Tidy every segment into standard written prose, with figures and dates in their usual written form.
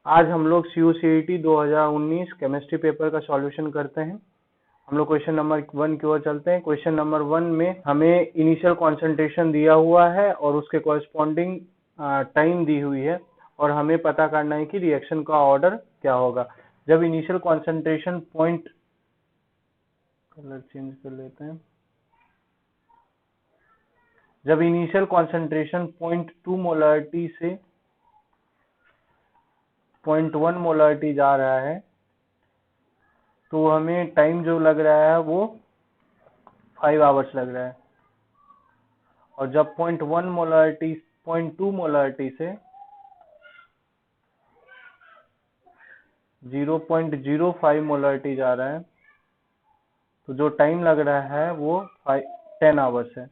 आज हम लोग CUCET 2019 केमिस्ट्री पेपर का सॉल्यूशन करते हैं। हम लोग क्वेश्चन नंबर 1 की ओर चलते हैं। क्वेश्चन नंबर 1 में हमें इनिशियल कॉन्सेंट्रेशन दिया हुआ है और उसके कॉरस्पॉन्डिंग टाइम दी हुई है और हमें पता करना है कि रिएक्शन का ऑर्डर क्या होगा। जब initial concentration point, colour change कर लेते हैं, जब इनिशियल कॉन्सेंट्रेशन 0.2 मोलरिटी से 0.1 मोलरिटी जा रहा है तो हमें टाइम जो लग रहा है वो 5 आवर्स लग रहा है। और जब 0.1 मोलरिटी 0.2 मोलरिटी से 0.05 मोलरिटी जा रहा है तो जो टाइम लग रहा है वो 10 आवर्स है।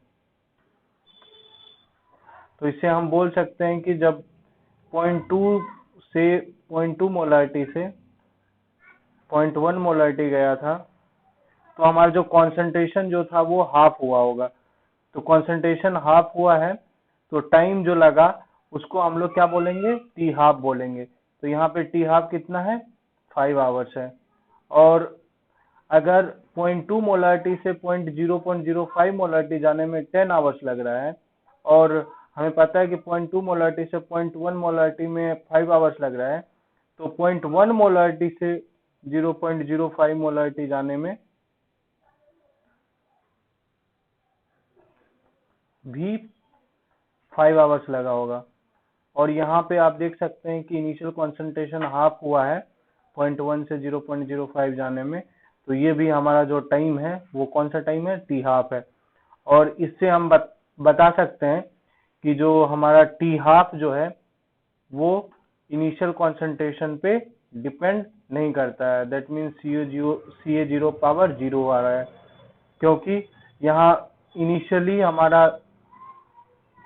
तो इससे हम बोल सकते हैं कि जब 0.2 मोलरिटी से 0.1 मोलरिटी गया था तो हमारा जो कॉन्सेंट्रेशन जो था वो हाफ हुआ होगा। तो कॉन्सेंट्रेशन हाफ हुआ है तो टाइम जो लगा उसको हम लोग क्या बोलेंगे, टी हाफ बोलेंगे। तो यहाँ पे टी हाफ कितना है, 5 आवर्स है। और अगर 0.2 मोलरिटी से 0.05 मोलरिटी जाने में 10 आवर्स लग रहा है और हमें पता है कि 0.2 मोलरिटी से 0.1 मोलरिटी में 5 आवर्स लग रहा है, तो 0.1 मोलरिटी से 0.05 मोलरिटी जाने में भी 5 आवर्स लगा होगा। और यहाँ पे आप देख सकते हैं कि इनिशियल कॉन्सेंट्रेशन हाफ हुआ है 0.1 से 0.05 जाने में, तो ये भी हमारा जो टाइम है वो कौन सा टाइम है, टी हाफ है। और इससे हम बता सकते हैं कि जो हमारा टी हाफ जो है वो इनिशियल कॉन्सेंट्रेशन पे डिपेंड नहीं करता है। दैट मीन्स CA0 पावर 0 आ रहा है, क्योंकि यहाँ इनिशियली हमारा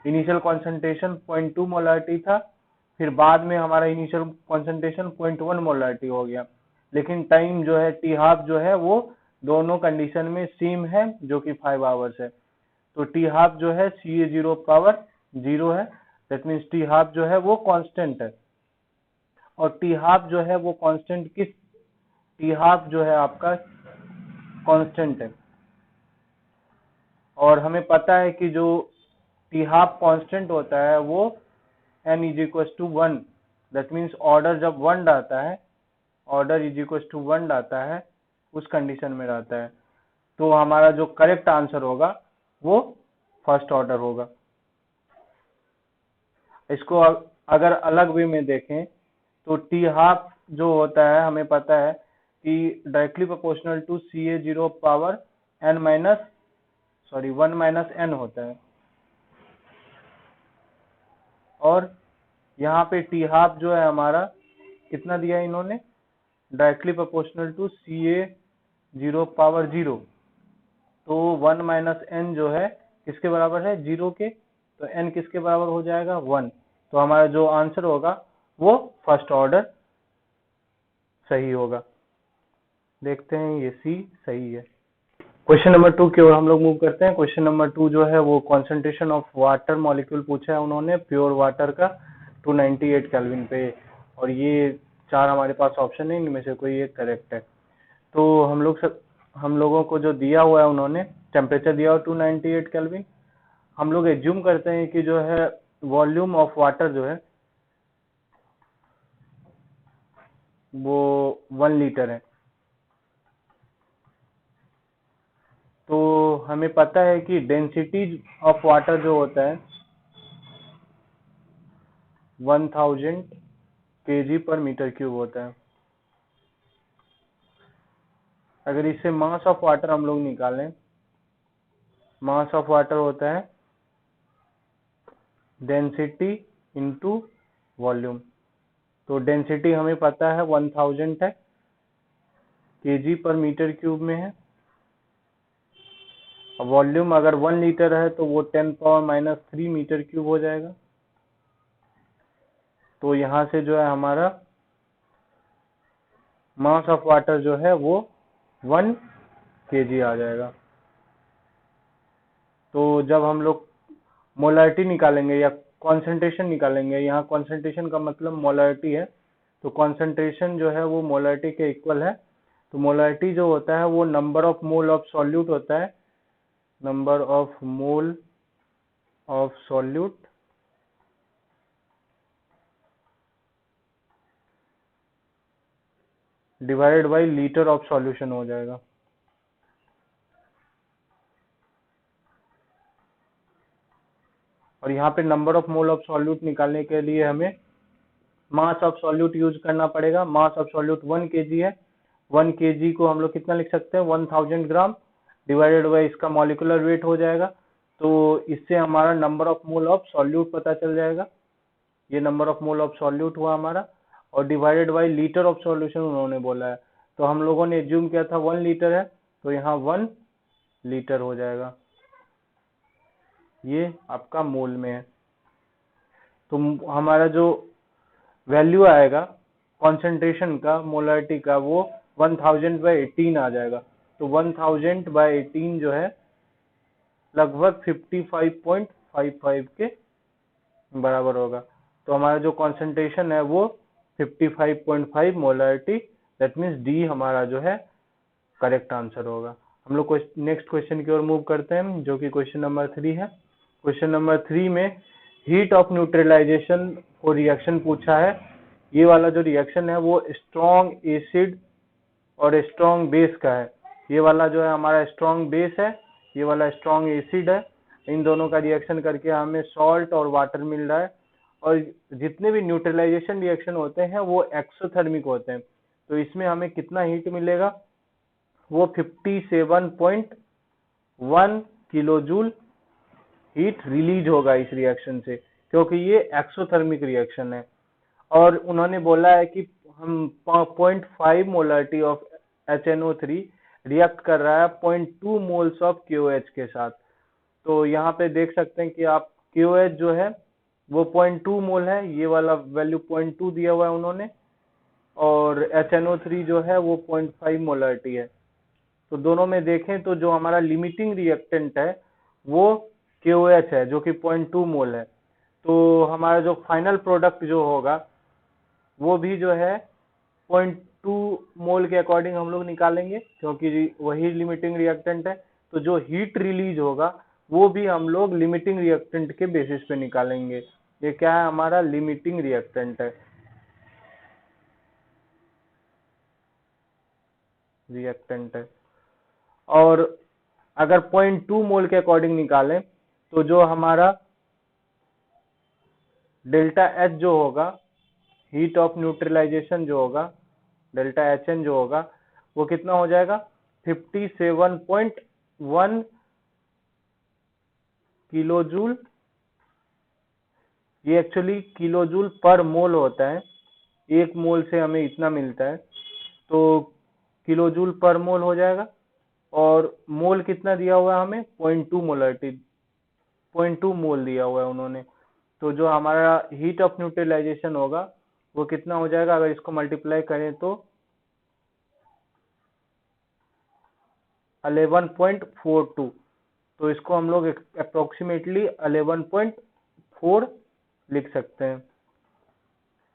इनिशियल कॉन्सेंट्रेशन 0.2 मोलरिटी था, फिर बाद में हमारा इनिशियल कॉन्सेंट्रेशन 0.1 मोलरिटी हो गया, लेकिन टाइम जो है टी हाफ जो है वो दोनों कंडीशन में सेम है जो कि 5 आवर्स है। तो टी हाफ जो है CA0 पावर 0 है। दैट मीन्स टी हाफ जो है वो कांस्टेंट है। और टी हाफ जो है वो कांस्टेंट किस, टी हाफ जो है आपका कांस्टेंट है। और हमें पता है कि जो टी हाफ कांस्टेंट होता है वो n is equal to 1। That means order जब 1 आता है, ऑर्डर इज इक्वल टू 1 आता है, उस कंडीशन में रहता है। तो हमारा जो करेक्ट आंसर होगा वो फर्स्ट ऑर्डर होगा। इसको अगर अलग वे में देखें तो टी हाफ जो होता है हमें पता है कि directly proportional to CA0 power n minus 1 minus n होता है। और यहाँ पे टी हाफ जो है हमारा कितना दिया है इन्होंने, directly proportional to CA0 power 0। तो 1 माइनस n जो है किसके बराबर है, 0 के, तो n किसके बराबर हो जाएगा, 1। तो हमारा जो आंसर होगा वो फर्स्ट ऑर्डर सही होगा। देखते हैं ये सी सही है। क्वेश्चन नंबर 2 की ओर हम लोग मूव करते हैं। क्वेश्चन नंबर 2 जो है वो कॉन्सेंट्रेशन ऑफ वाटर मॉलिक्यूल पूछा है उन्होंने, प्योर वाटर का 298 केल्विन पे। और ये 4 हमारे पास ऑप्शन है, इनमें से कोई एक करेक्ट है। तो हम लोगों को जो दिया हुआ है उन्होंने टेम्परेचर दिया हुआ 298 केल्विन। हम लोग एज्यूम करते हैं कि जो है वॉल्यूम ऑफ वाटर जो है वो 1 लीटर है। तो हमें पता है कि डेंसिटी ऑफ वाटर जो होता है 1000 kg पर मीटर क्यूब होता है। अगर इससे मास ऑफ वाटर हम लोग निकालें, मास ऑफ वाटर होता है डेंसिटी इंटू वॉल्यूम। तो डेंसिटी हमें पता है 1000 है, केजी पर मीटर क्यूब में है। वॉल्यूम अगर 1 लीटर है तो वो 10⁻³ मीटर क्यूब हो जाएगा। तो यहाँ से जो है हमारा मास ऑफ वाटर जो है वो 1 kg आ जाएगा। तो जब हम लोग मोलरिटी निकालेंगे या कॉन्सेंट्रेशन निकालेंगे, यहाँ कॉन्सेंट्रेशन का मतलब मोलरिटी है, तो कॉन्सेंट्रेशन जो है वो मोलरिटी के इक्वल है। तो मोलरिटी जो होता है वो number of mole of solute होता है, number of mole of solute divided by litre of solution हो जाएगा। और यहाँ पे number of mole of solute निकालने के लिए हमें मास ऑफ सॉल्यूट यूज करना पड़ेगा। मास ऑफ सॉल्यूट 1 kg है, 1 kg को हम लोग कितना लिख सकते हैं 1000 ग्राम डिवाइडेड बाय इसका मॉलिक्यूलर वेट हो जाएगा। तो इससे हमारा number of mole of solute पता चल जाएगा। ये number of mole of solute हुआ हमारा, और divided by litre of solution उन्होंने बोला है। तो हम लोगों ने एज्यूम किया था 1 लीटर है, तो यहाँ 1 लीटर हो जाएगा। ये आपका मोल में है। तो हमारा जो वैल्यू आएगा कॉन्सेंट्रेशन का, मोलरिटी का, वो 1000/18 आ जाएगा। तो 1000/18 जो है लगभग 55.55 के बराबर होगा। तो हमारा जो कॉन्सेंट्रेशन है वो 55.5 मोलरिटी, दैट मीन्स डी हमारा जो है करेक्ट आंसर होगा। हम लोग नेक्स्ट क्वेश्चन की ओर मूव करते हैं, जो कि क्वेश्चन नंबर 3 है। क्वेश्चन नंबर 3 में हीट ऑफ न्यूट्रलाइजेशन को रिएक्शन पूछा है। ये वाला जो रिएक्शन है वो स्ट्रॉन्ग एसिड और स्ट्रॉन्ग बेस का है। ये वाला जो है हमारा स्ट्रॉन्ग बेस है, ये वाला स्ट्रॉन्ग एसिड है। इन दोनों का रिएक्शन करके हमें सॉल्ट और वाटर मिल रहा है। और जितने भी न्यूट्रलाइजेशन रिएक्शन होते हैं वो एक्सोथर्मिक होते हैं। तो इसमें हमें कितना हीट मिलेगा, वो 57.1 किलो जूल हीट रिलीज होगा इस रिएक्शन से, क्योंकि ये एक्सोथर्मिक रिएक्शन है। और उन्होंने बोला है कि हम 0.5 मोलरिटी ऑफ HNO3 रिएक्ट कर रहा है 0.2 मोल्स ऑफ KOH के साथ। तो यहाँ पे देख सकते हैं कि आप KOH जो है वो 0.2 मोल है, ये वाला वैल्यू 0.2 दिया हुआ है उन्होंने, और HNO3 जो है वो 0.5 मोलरिटी है। तो दोनों में देखें तो जो हमारा लिमिटिंग रिएक्टेंट है वो KOH है, जो कि 0.2 मोल है। तो हमारा जो फाइनल प्रोडक्ट जो होगा वो भी जो है 0.2 मोल के अकॉर्डिंग हम लोग निकालेंगे, क्योंकि वही लिमिटिंग रिएक्टेंट है। तो जो हीट रिलीज होगा वो भी हम लोग लिमिटिंग रिएक्टेंट के बेसिस पे निकालेंगे। ये क्या है, हमारा लिमिटिंग रिएक्टेंट है, और अगर 0.2 मोल के अकॉर्डिंग निकालें तो जो हमारा डेल्टा एच जो होगा, हीट ऑफ न्यूट्रलाइजेशन जो होगा, डेल्टा HN जो होगा, वो कितना हो जाएगा 57.1 किलो जूल। ये एक्चुअली किलो जूल पर मोल होता है, एक मोल से हमें इतना मिलता है, तो किलो जूल पर मोल हो जाएगा। और मोल कितना दिया हुआ है हमें 0.2 मोलरिटी, 0.2 मोल दिया हुआ है उन्होंने। तो जो हमारा हीट ऑफ न्यूट्रलाइजेशन होगा वो कितना हो जाएगा, अगर इसको मल्टीप्लाई करें तो 11.42। तो इसको हम लोग अप्रोक्सीमेटली 11.4 लिख सकते हैं।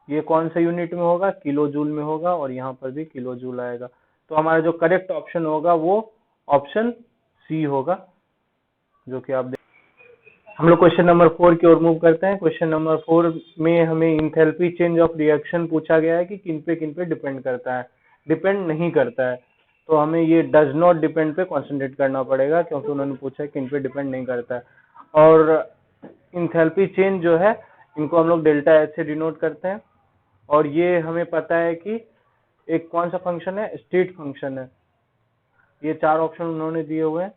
ये कौन सा यूनिट में होगा, किलो जूल में होगा, और यहाँ पर भी किलो जूल आएगा। तो हमारा जो करेक्ट ऑप्शन होगा वो ऑप्शन सी होगा, जो कि आप हम लोग क्वेश्चन नंबर 4 की ओर मूव करते हैं। क्वेश्चन नंबर 4 में हमें इंथैल्पी चेंज ऑफ रिएक्शन पूछा गया है कि किन पे डिपेंड करता है, डिपेंड नहीं करता है। तो हमें ये डज नॉट डिपेंड पे कॉन्सेंट्रेट करना पड़ेगा, क्योंकि उन्होंने पूछा है किन पे डिपेंड नहीं करता है। और इंथैल्पी चेंज जो है इनको हम लोग डेल्टा एच से डिनोट करते हैं। और ये हमें पता है कि एक कौन सा फंक्शन है, स्टेट फंक्शन है। ये 4 ऑप्शन उन्होंने दिए हुए हैं,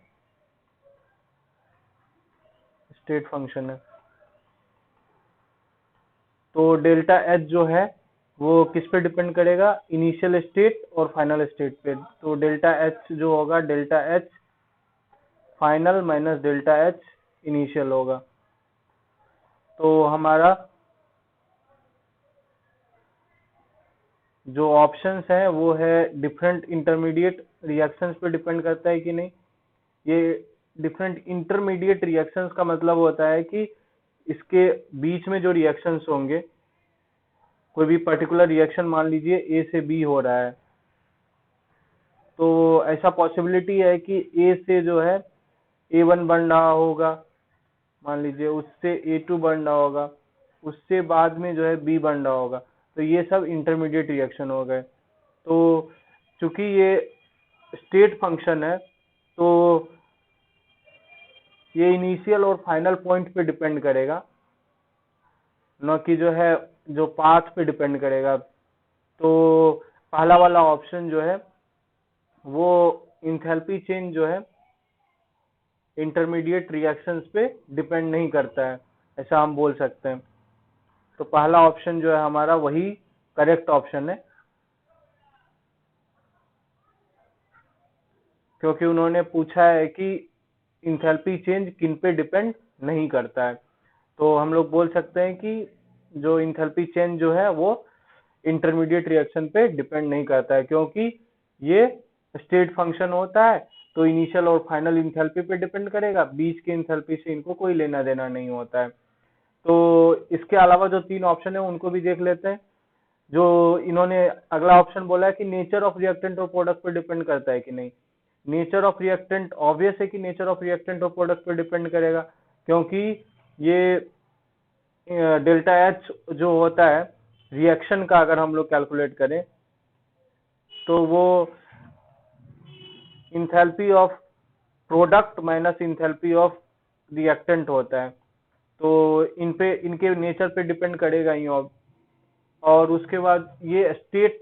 स्टेट फंक्शन है। तो डेल्टा एच जो है वो किस पे डिपेंड करेगा, इनिशियल स्टेट और फाइनल स्टेट पे। तो डेल्टा एच जो होगा, delta H final minus delta H initial होगा। तो हमारा जो ऑप्शंस है वो है डिफरेंट इंटरमीडिएट रिएक्शंस पे डिपेंड करता है कि नहीं। ये डिफरेंट इंटरमीडिएट रिएक्शंस का मतलब होता है कि इसके बीच में जो रिएक्शंस होंगे कोई भी पर्टिकुलर रिएक्शन मान लीजिए ए से बी हो रहा है, तो ऐसा पॉसिबिलिटी है कि ए से जो है A1 बन रहा होगा, मान लीजिए उससे A2 बन रहा होगा, उससे बाद में जो है बी बन रहा होगा, तो ये सब इंटरमीडिएट रिएक्शन हो गए। तो चूंकि ये स्टेट फंक्शन है, तो ये इनिशियल और फाइनल पॉइंट पे डिपेंड करेगा, न कि जो है जो पाथ पे डिपेंड करेगा। तो पहला वाला ऑप्शन जो है वो इंथैल्पी चेंज जो है इंटरमीडिएट रिएक्शंस पे डिपेंड नहीं करता है, ऐसा हम बोल सकते हैं। तो पहला ऑप्शन जो है हमारा वही करेक्ट ऑप्शन है, क्योंकि उन्होंने पूछा है कि इंथैल्पी चेंज किन पे डिपेंड नहीं करता है। तो हम लोग बोल सकते हैं कि जो इंथैल्पी चेंज जो है वो इंटरमीडिएट रिएक्शन पे डिपेंड नहीं करता है, क्योंकि ये स्टेट फंक्शन होता है, तो इनिशियल और फाइनल इंथैल्पी पे डिपेंड करेगा, बीच के इंथैल्पी से इनको कोई लेना देना नहीं होता है। तो इसके अलावा जो 3 ऑप्शन है उनको भी देख लेते हैं। जो इन्होंने अगला ऑप्शन बोला है कि नेचर ऑफ रिएक्टेंट और प्रोडक्ट पे डिपेंड करता है कि नहीं। नेचर ऑफ रिएक्टेंट ऑब्वियस है कि नेचर ऑफ रिएक्टेंट और प्रोडक्ट पे डिपेंड करेगा, क्योंकि ये डेल्टा एच जो होता है रिएक्शन का, अगर हम लोग कैलकुलेट करें तो वो enthalpy of product minus enthalpy of reactant होता है। तो इन पे इनके नेचर पे डिपेंड करेगा ही। और उसके बाद ये स्टेट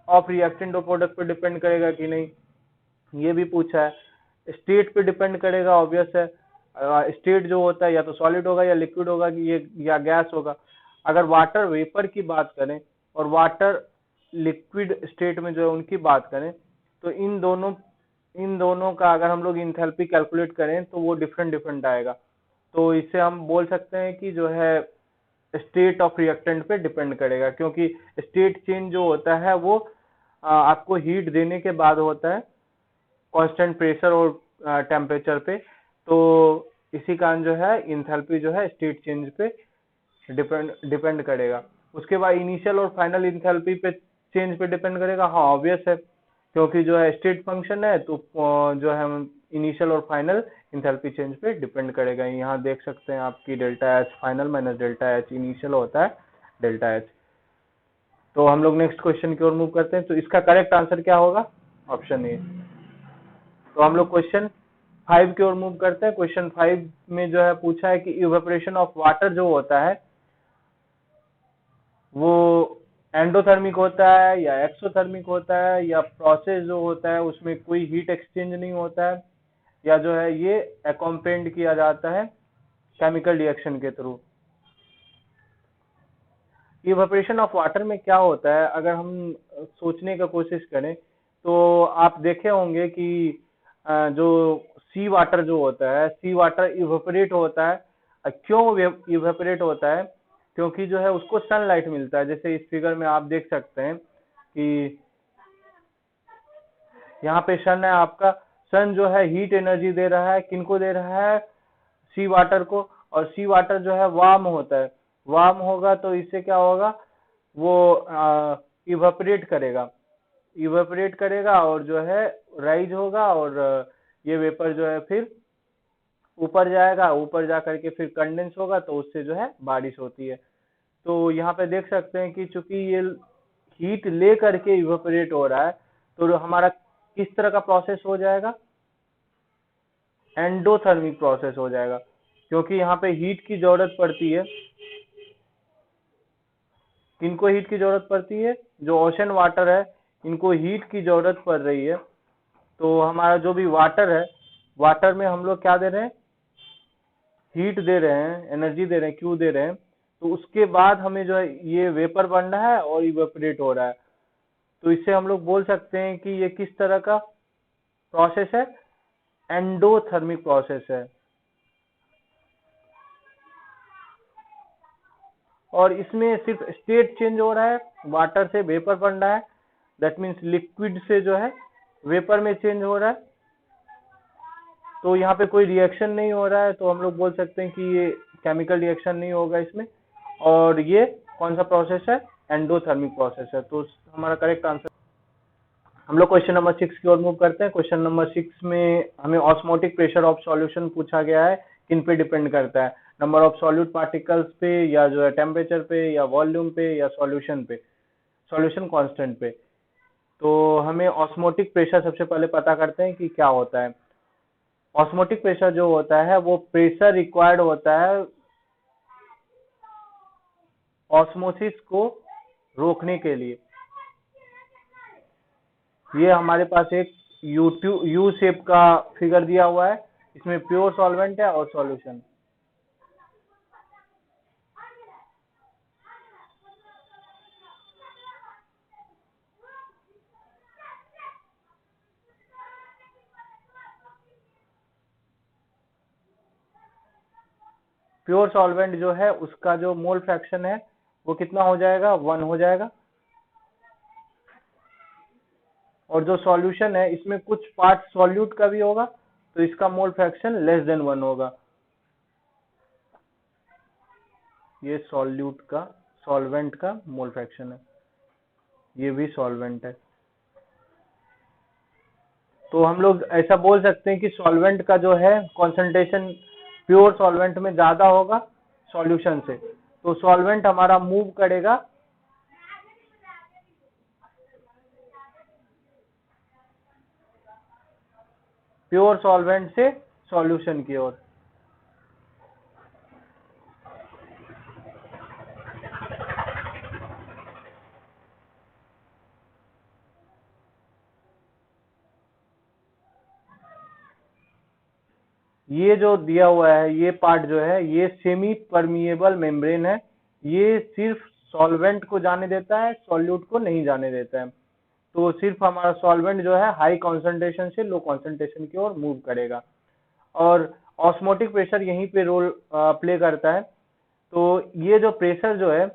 ऑफ रिएक्टेंट और प्रोडक्ट पे डिपेंड करेगा कि नहीं, ये भी पूछा है। स्टेट पे डिपेंड करेगा, ऑब्वियस है। स्टेट जो होता है या तो सॉलिड होगा या लिक्विड होगा कि ये या गैस होगा। अगर वाटर वेपर की बात करें और वाटर लिक्विड स्टेट में जो है उनकी बात करें, तो इन दोनों का अगर हम लोग इंथैल्पी कैलकुलेट करें तो वो डिफरेंट डिफरेंट आएगा। तो इससे हम बोल सकते हैं कि जो है स्टेट ऑफ रिएक्टेंट पे डिपेंड करेगा, क्योंकि स्टेट चेंज जो होता है वो आपको हीट देने के बाद होता है कांस्टेंट प्रेशर और टेम्परेचर पे। तो इसी कारण जो है इंथैल्पी जो है स्टेट चेंज पे डिपेंड करेगा। उसके बाद इनिशियल और फाइनल इंथैल्पी पे चेंज पे डिपेंड करेगा, हाँ ऑब्वियस है, क्योंकि जो है स्टेट फंक्शन है, तो जो है इनिशियल और फाइनल इंथैल्पी चेंज पे डिपेंड करेगा। यहाँ देख सकते हैं आपकी delta H final minus delta H initial होता है डेल्टा एच। तो हम लोग नेक्स्ट क्वेश्चन की ओर मूव करते हैं। तो इसका करेक्ट आंसर क्या होगा? Option A. तो हम लोग क्वेश्चन 5 की ओर मूव करते हैं। क्वेश्चन 5 में जो है पूछा है कि इवेपोरेशन ऑफ वाटर जो होता है वो एंडोथर्मिक होता है या एक्सोथर्मिक होता है, या प्रोसेस जो होता है उसमें कोई हीट एक्सचेंज नहीं होता है, या जो है ये अकम्पेंड किया जाता है केमिकल रिएक्शन के थ्रू। इवेपोरेशन ऑफ वाटर में क्या होता है, अगर हम सोचने का कोशिश करें तो आप देखे होंगे कि जो सी वाटर जो होता है, सी वाटर इवेपोरेट होता है। क्यों इवेपोरेट होता है? क्योंकि जो है उसको सनलाइट मिलता है। जैसे इस फिगर में आप देख सकते हैं कि यहाँ पे सन है आपका, सन जो है हीट एनर्जी दे रहा है, किनको दे रहा है? सी वाटर को। और सी वाटर जो है वार्म होता है, वार्म होगा तो इससे क्या होगा, वो इवेपोरेट करेगा, इवेपोरेट करेगा और जो है राइज होगा, और ये वेपर जो है फिर ऊपर जाएगा, ऊपर जा करके फिर कंडेंस होगा, तो उससे जो है बारिश होती है। तो यहाँ पे देख सकते हैं कि चूंकि ये हीट ले करके इवेपोरेट हो रहा है, तो हमारा किस तरह का प्रोसेस हो जाएगा? एंडोथर्मिक प्रोसेस हो जाएगा, क्योंकि यहाँ पे हीट की जरूरत पड़ती है। किनको हीट की जरूरत पड़ती है? जो ओशन वाटर है, इनको हीट की जरूरत पड़ रही है। तो हमारा जो भी वाटर है, वाटर में हम लोग क्या दे रहे हैं? हीट दे रहे हैं, एनर्जी दे रहे हैं, क्यू दे रहे हैं। तो उसके बाद हमें जो है ये वेपर बन रहा है और इवेपोरेट हो रहा है। तो इससे हम लोग बोल सकते हैं कि ये किस तरह का प्रोसेस है? एंडोथर्मिक प्रोसेस है। और इसमें सिर्फ स्टेट चेंज हो रहा है, वाटर से वेपर बन रहा है, दैट मीन्स लिक्विड से जो है वेपर में चेंज हो रहा है। तो यहाँ पे कोई रिएक्शन नहीं हो रहा है, तो हम लोग बोल सकते हैं कि ये केमिकल रिएक्शन नहीं होगा इसमें। और ये कौन सा प्रोसेस है? एंडोथर्मिक प्रोसेस है। तो हमारा करेक्ट आंसर, हम लोग क्वेश्चन नंबर 6 की ओर मूव करते हैं। क्वेश्चन नंबर 6 में हमें ऑस्मोटिक प्रेशर ऑफ सॉल्यूशन पूछा गया है। किन पे डिपेंड करता है, नंबर ऑफ सॉल्यूट पार्टिकल्स पे, या जो है टेम्परेचर पे, या वॉल्यूम पे, या सॉल्यूशन पे, सॉल्यूशन कांस्टेंट पे। तो हमें ऑस्मोटिक प्रेशर सबसे पहले पता करते हैं कि क्या होता है। ऑस्मोटिक प्रेशर जो होता है वो प्रेशर रिक्वायर्ड होता है ऑस्मोसिस को रोकने के लिए। ये हमारे पास एक यू शेप का फिगर दिया हुआ है, इसमें प्योर सॉल्वेंट है और सॉल्यूशन। प्योर सॉल्वेंट जो है उसका जो मोल फ्रैक्शन है वो कितना हो जाएगा, 1 हो जाएगा। और जो सॉल्यूशन है इसमें कुछ पार्ट सॉल्यूट का भी होगा, तो इसका मोल फ्रैक्शन लेस देन 1 होगा। ये सॉल्यूट का, सॉल्वेंट का मोल फ्रैक्शन है, ये भी सॉल्वेंट है। तो हम लोग ऐसा बोल सकते हैं कि सॉल्वेंट का जो है कॉन्सेंट्रेशन प्योर सॉल्वेंट में ज्यादा होगा सॉल्यूशन से। तो सॉल्वेंट हमारा मूव करेगा प्योर सॉल्वेंट से सॉल्यूशन की ओर। ये जो दिया हुआ है ये पार्ट जो है ये सेमी परमिएबल मेम्ब्रेन है। ये सिर्फ सॉल्वेंट को जाने देता है, सॉल्यूट को नहीं जाने देता है। तो सिर्फ हमारा सॉल्वेंट जो है हाई कॉन्सेंट्रेशन से लो कॉन्सेंट्रेशन की ओर मूव करेगा। और ऑस्मोटिक प्रेशर यहीं पे रोल प्ले करता है। तो ये जो प्रेशर जो है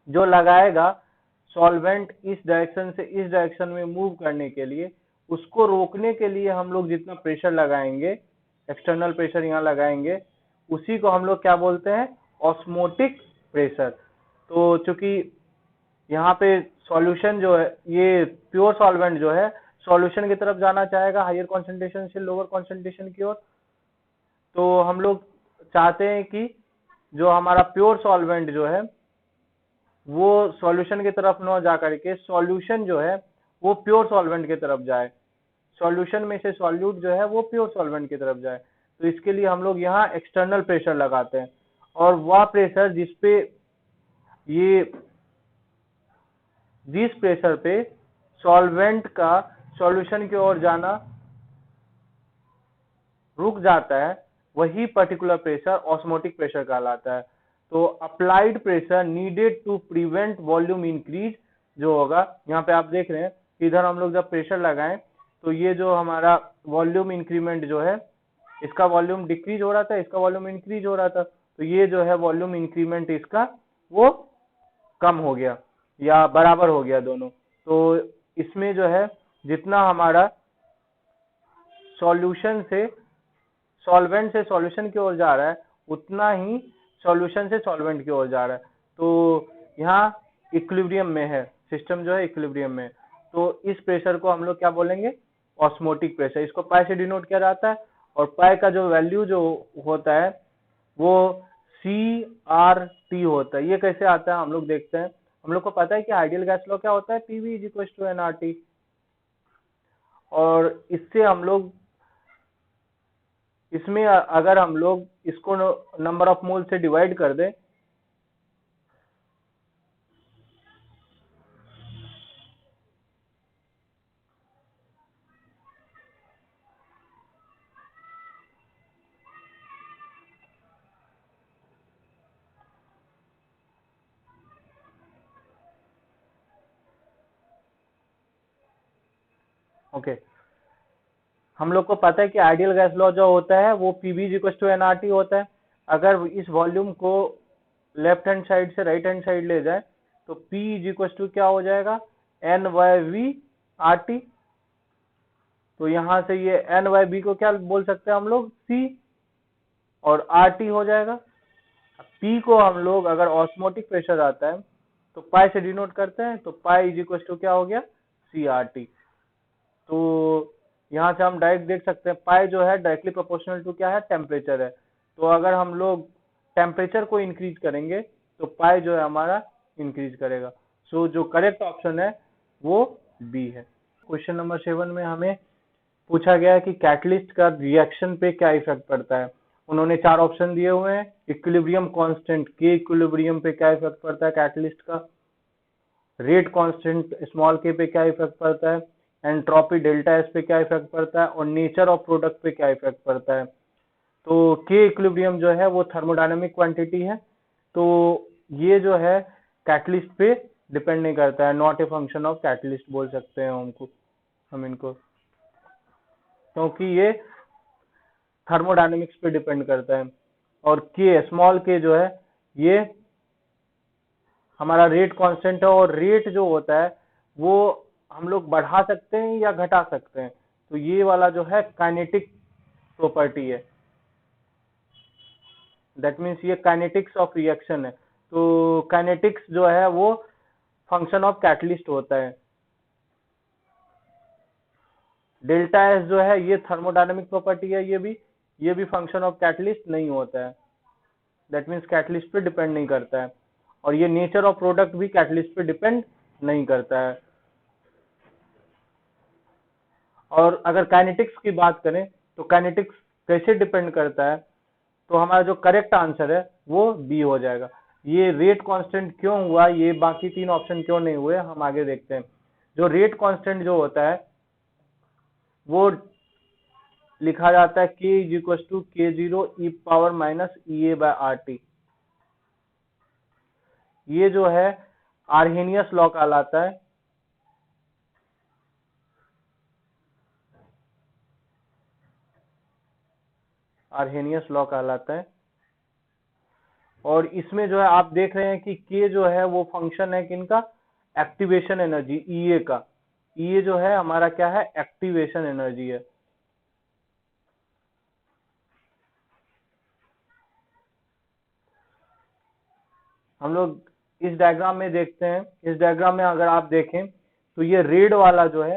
जो लगाएगा सॉल्वेंट इस डायरेक्शन से इस डायरेक्शन में मूव करने के लिए, उसको रोकने के लिए हम लोग जितना प्रेशर लगाएंगे, एक्सटर्नल प्रेशर यहाँ लगाएंगे, उसी को हम लोग क्या बोलते हैं, ऑस्मोटिक प्रेशर। तो चूंकि यहाँ पे सॉल्यूशन जो है ये प्योर सॉल्वेंट जो है सॉल्यूशन की तरफ जाना चाहेगा हायर कॉन्सेंट्रेशन से लोअर कॉन्सेंट्रेशन की ओर। तो हम लोग चाहते हैं कि जो हमारा प्योर सॉल्वेंट जो है वो सॉल्यूशन की तरफ न जा करके सॉल्यूशन जो है वो प्योर सॉल्वेंट की तरफ जाए, सॉल्यूशन में से सॉल्यूट जो है वो प्योर सॉल्वेंट की तरफ जाए। तो इसके लिए हम लोग यहाँ एक्सटर्नल प्रेशर लगाते हैं, और वह प्रेशर जिस प्रेशर पे सॉल्वेंट का सॉल्यूशन की ओर जाना रुक जाता है, वही पर्टिकुलर प्रेशर ऑस्मोटिक प्रेशर कहलाता है। तो applied pressure needed to prevent volume increase जो होगा, यहाँ पे आप देख रहे हैं इधर हम लोग जब प्रेशर लगाएं तो ये जो हमारा वॉल्यूम इंक्रीमेंट जो है, इसका वॉल्यूम डिक्रीज हो रहा था, इसका वॉल्यूम इंक्रीज हो रहा था। तो ये जो है वॉल्यूम इंक्रीमेंट इसका वो कम हो गया या बराबर हो गया दोनों। तो इसमें जो है जितना हमारा सॉल्यूशन से सॉल्वेंट से सॉल्यूशन की ओर जा रहा है उतना ही सॉल्यूशन से सॉल्वेंट की ओर जा रहा है। तो यहाँ इक्विलिब्रियम में है, सिस्टम जो है इक्विलिब्रियम में। तो इस प्रेशर को हम लोग क्या बोलेंगे, ऑस्मोटिक प्रेशर। इसको पाई से डिनोट किया जाता है, और पाई का जो वैल्यू जो होता है वो CRT होता है। ये कैसे आता है हम लोग देखते हैं। हम लोग को पता है कि आइडियल गैस लॉ क्या होता है, PV = nRT। और इससे हम लोग इसमें अगर हम लोग इसको नंबर ऑफ मोल से डिवाइड कर दें, ओके हम लोग को पता है कि आइडियल गैस लॉ जो होता है वो PV = nRT होता है। अगर इस वॉल्यूम को लेफ्ट हैंड साइड से राइट हैंड साइड ले जाए तो P क्या हो जाएगा, N/V/RT। तो यहाँ से ये N/V को क्या बोल सकते हैं हम लोग, C, और RT हो जाएगा। P को हम लोग अगर ऑस्मोटिक प्रेशर आता है तो पाई से डिनोट करते हैं, तो पाई इज इक्वल टू क्या हो गया, CRT। तो यहाँ से हम डायरेक्ट देख सकते हैं पाई जो है डायरेक्टली प्रोपोर्शनल टू क्या है, टेम्परेचर है। तो अगर हम लोग टेम्परेचर को इंक्रीज करेंगे तो पाई जो है हमारा इंक्रीज करेगा। सो जो करेक्ट ऑप्शन है वो बी है। क्वेश्चन नंबर 7 में हमें पूछा गया है कि कैटलिस्ट का रिएक्शन पे क्या इफेक्ट पड़ता है। उन्होंने 4 ऑप्शन दिए हुए हैं। इक्विलिब्रियम कांस्टेंट के इक्विलिब्रियम पे क्या इफेक्ट पड़ता है कैटलिस्ट का, रेट कांस्टेंट स्मॉल के पे क्या इफेक्ट पड़ता है, एंट्रोपी डेल्टा एस पे क्या इफेक्ट पड़ता है, और नेचर ऑफ प्रोडक्ट पे क्या इफेक्ट पड़ता है। तो के इक्विलिब्रियम जो है वो थर्मोडायनेमिक क्वांटिटी है, तो ये जो है कैटलिस्ट पे डिपेंड नहीं करता है, not a function of catalyst बोल सकते हैं हम इनको, क्योंकि ये थर्मोडायनेमिक्स पे डिपेंड करता है। और के स्मॉल के जो है ये हमारा रेट कांस्टेंट है, और रेट जो होता है वो हम लोग बढ़ा सकते हैं या घटा सकते हैं। तो ये वाला जो है काइनेटिक प्रॉपर्टी है, दैट मीन्स ये काइनेटिक्स ऑफ रिएक्शन है। तो काइनेटिक्स जो है वो फंक्शन ऑफ कैटलिस्ट होता है। डेल्टा एस जो है ये थर्मोडायनेमिक प्रॉपर्टी है, ये भी फंक्शन ऑफ कैटलिस्ट नहीं होता है, दैट मीन्स कैटलिस्ट पे डिपेंड नहीं करता है। और ये नेचर ऑफ प्रोडक्ट भी कैटलिस्ट पे डिपेंड नहीं करता है। और अगर काइनेटिक्स की बात करें तो काइनेटिक्स कैसे डिपेंड करता है, तो हमारा जो करेक्ट आंसर है वो बी हो जाएगा। ये रेट कांस्टेंट क्यों हुआ, ये बाकी 3 ऑप्शन क्यों नहीं हुए, हम आगे देखते हैं। जो रेट कांस्टेंट जो होता है वो लिखा जाता है k is equal to k0 e power minus EA by RT। ये जो है आर्हेनियस लॉ कहलाता है। आर्हेनियस लॉ कहलाता है। और इसमें जो है आप देख रहे हैं कि के जो है वो फंक्शन है किनका, एक्टिवेशन एनर्जी EA का। EA जो है हमारा क्या है, एक्टिवेशन एनर्जी है। हम लोग इस डायग्राम में देखते हैं, इस डायग्राम में अगर आप देखें तो ये रेड वाला जो है,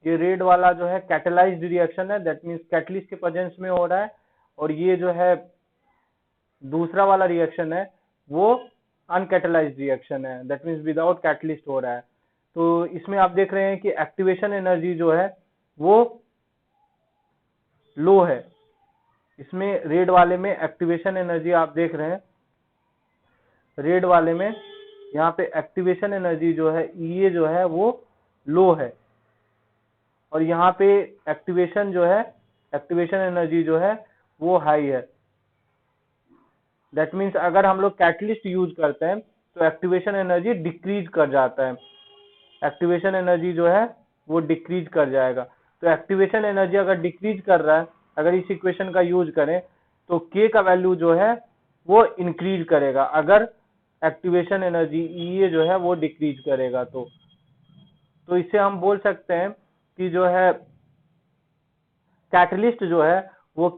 ये रेड वाला जो है कैटेलाइज्ड रिएक्शन है, दैट मीन्स कैटलिस्ट के प्रेजेंस में हो रहा है। और ये जो है दूसरा वाला रिएक्शन है वो अनकैटेलाइज्ड रिएक्शन है, दैट मीन्स विदाउट कैटलिस्ट हो रहा है। तो इसमें आप देख रहे हैं कि एक्टिवेशन एनर्जी जो है वो लो है। इसमें रेड वाले में एक्टिवेशन एनर्जी आप देख रहे हैं, रेड वाले में यहाँ पे एक्टिवेशन एनर्जी जो है EA जो है वो लो है, और यहाँ पे एक्टिवेशन जो है, एक्टिवेशन एनर्जी जो है वो हाई है। दैट मीन्स अगर हम लोग कैटलिस्ट यूज करते हैं तो एक्टिवेशन एनर्जी डिक्रीज कर जाता है, एक्टिवेशन एनर्जी जो है वो डिक्रीज कर जाएगा। तो एक्टिवेशन एनर्जी अगर डिक्रीज कर रहा है, अगर इस इक्वेशन का यूज करें तो के का वैल्यू जो है वो इंक्रीज करेगा, अगर एक्टिवेशन एनर्जी EA जो है वो डिक्रीज करेगा। तो इससे हम बोल सकते हैं कि जो है कैटलिस्ट जो है वो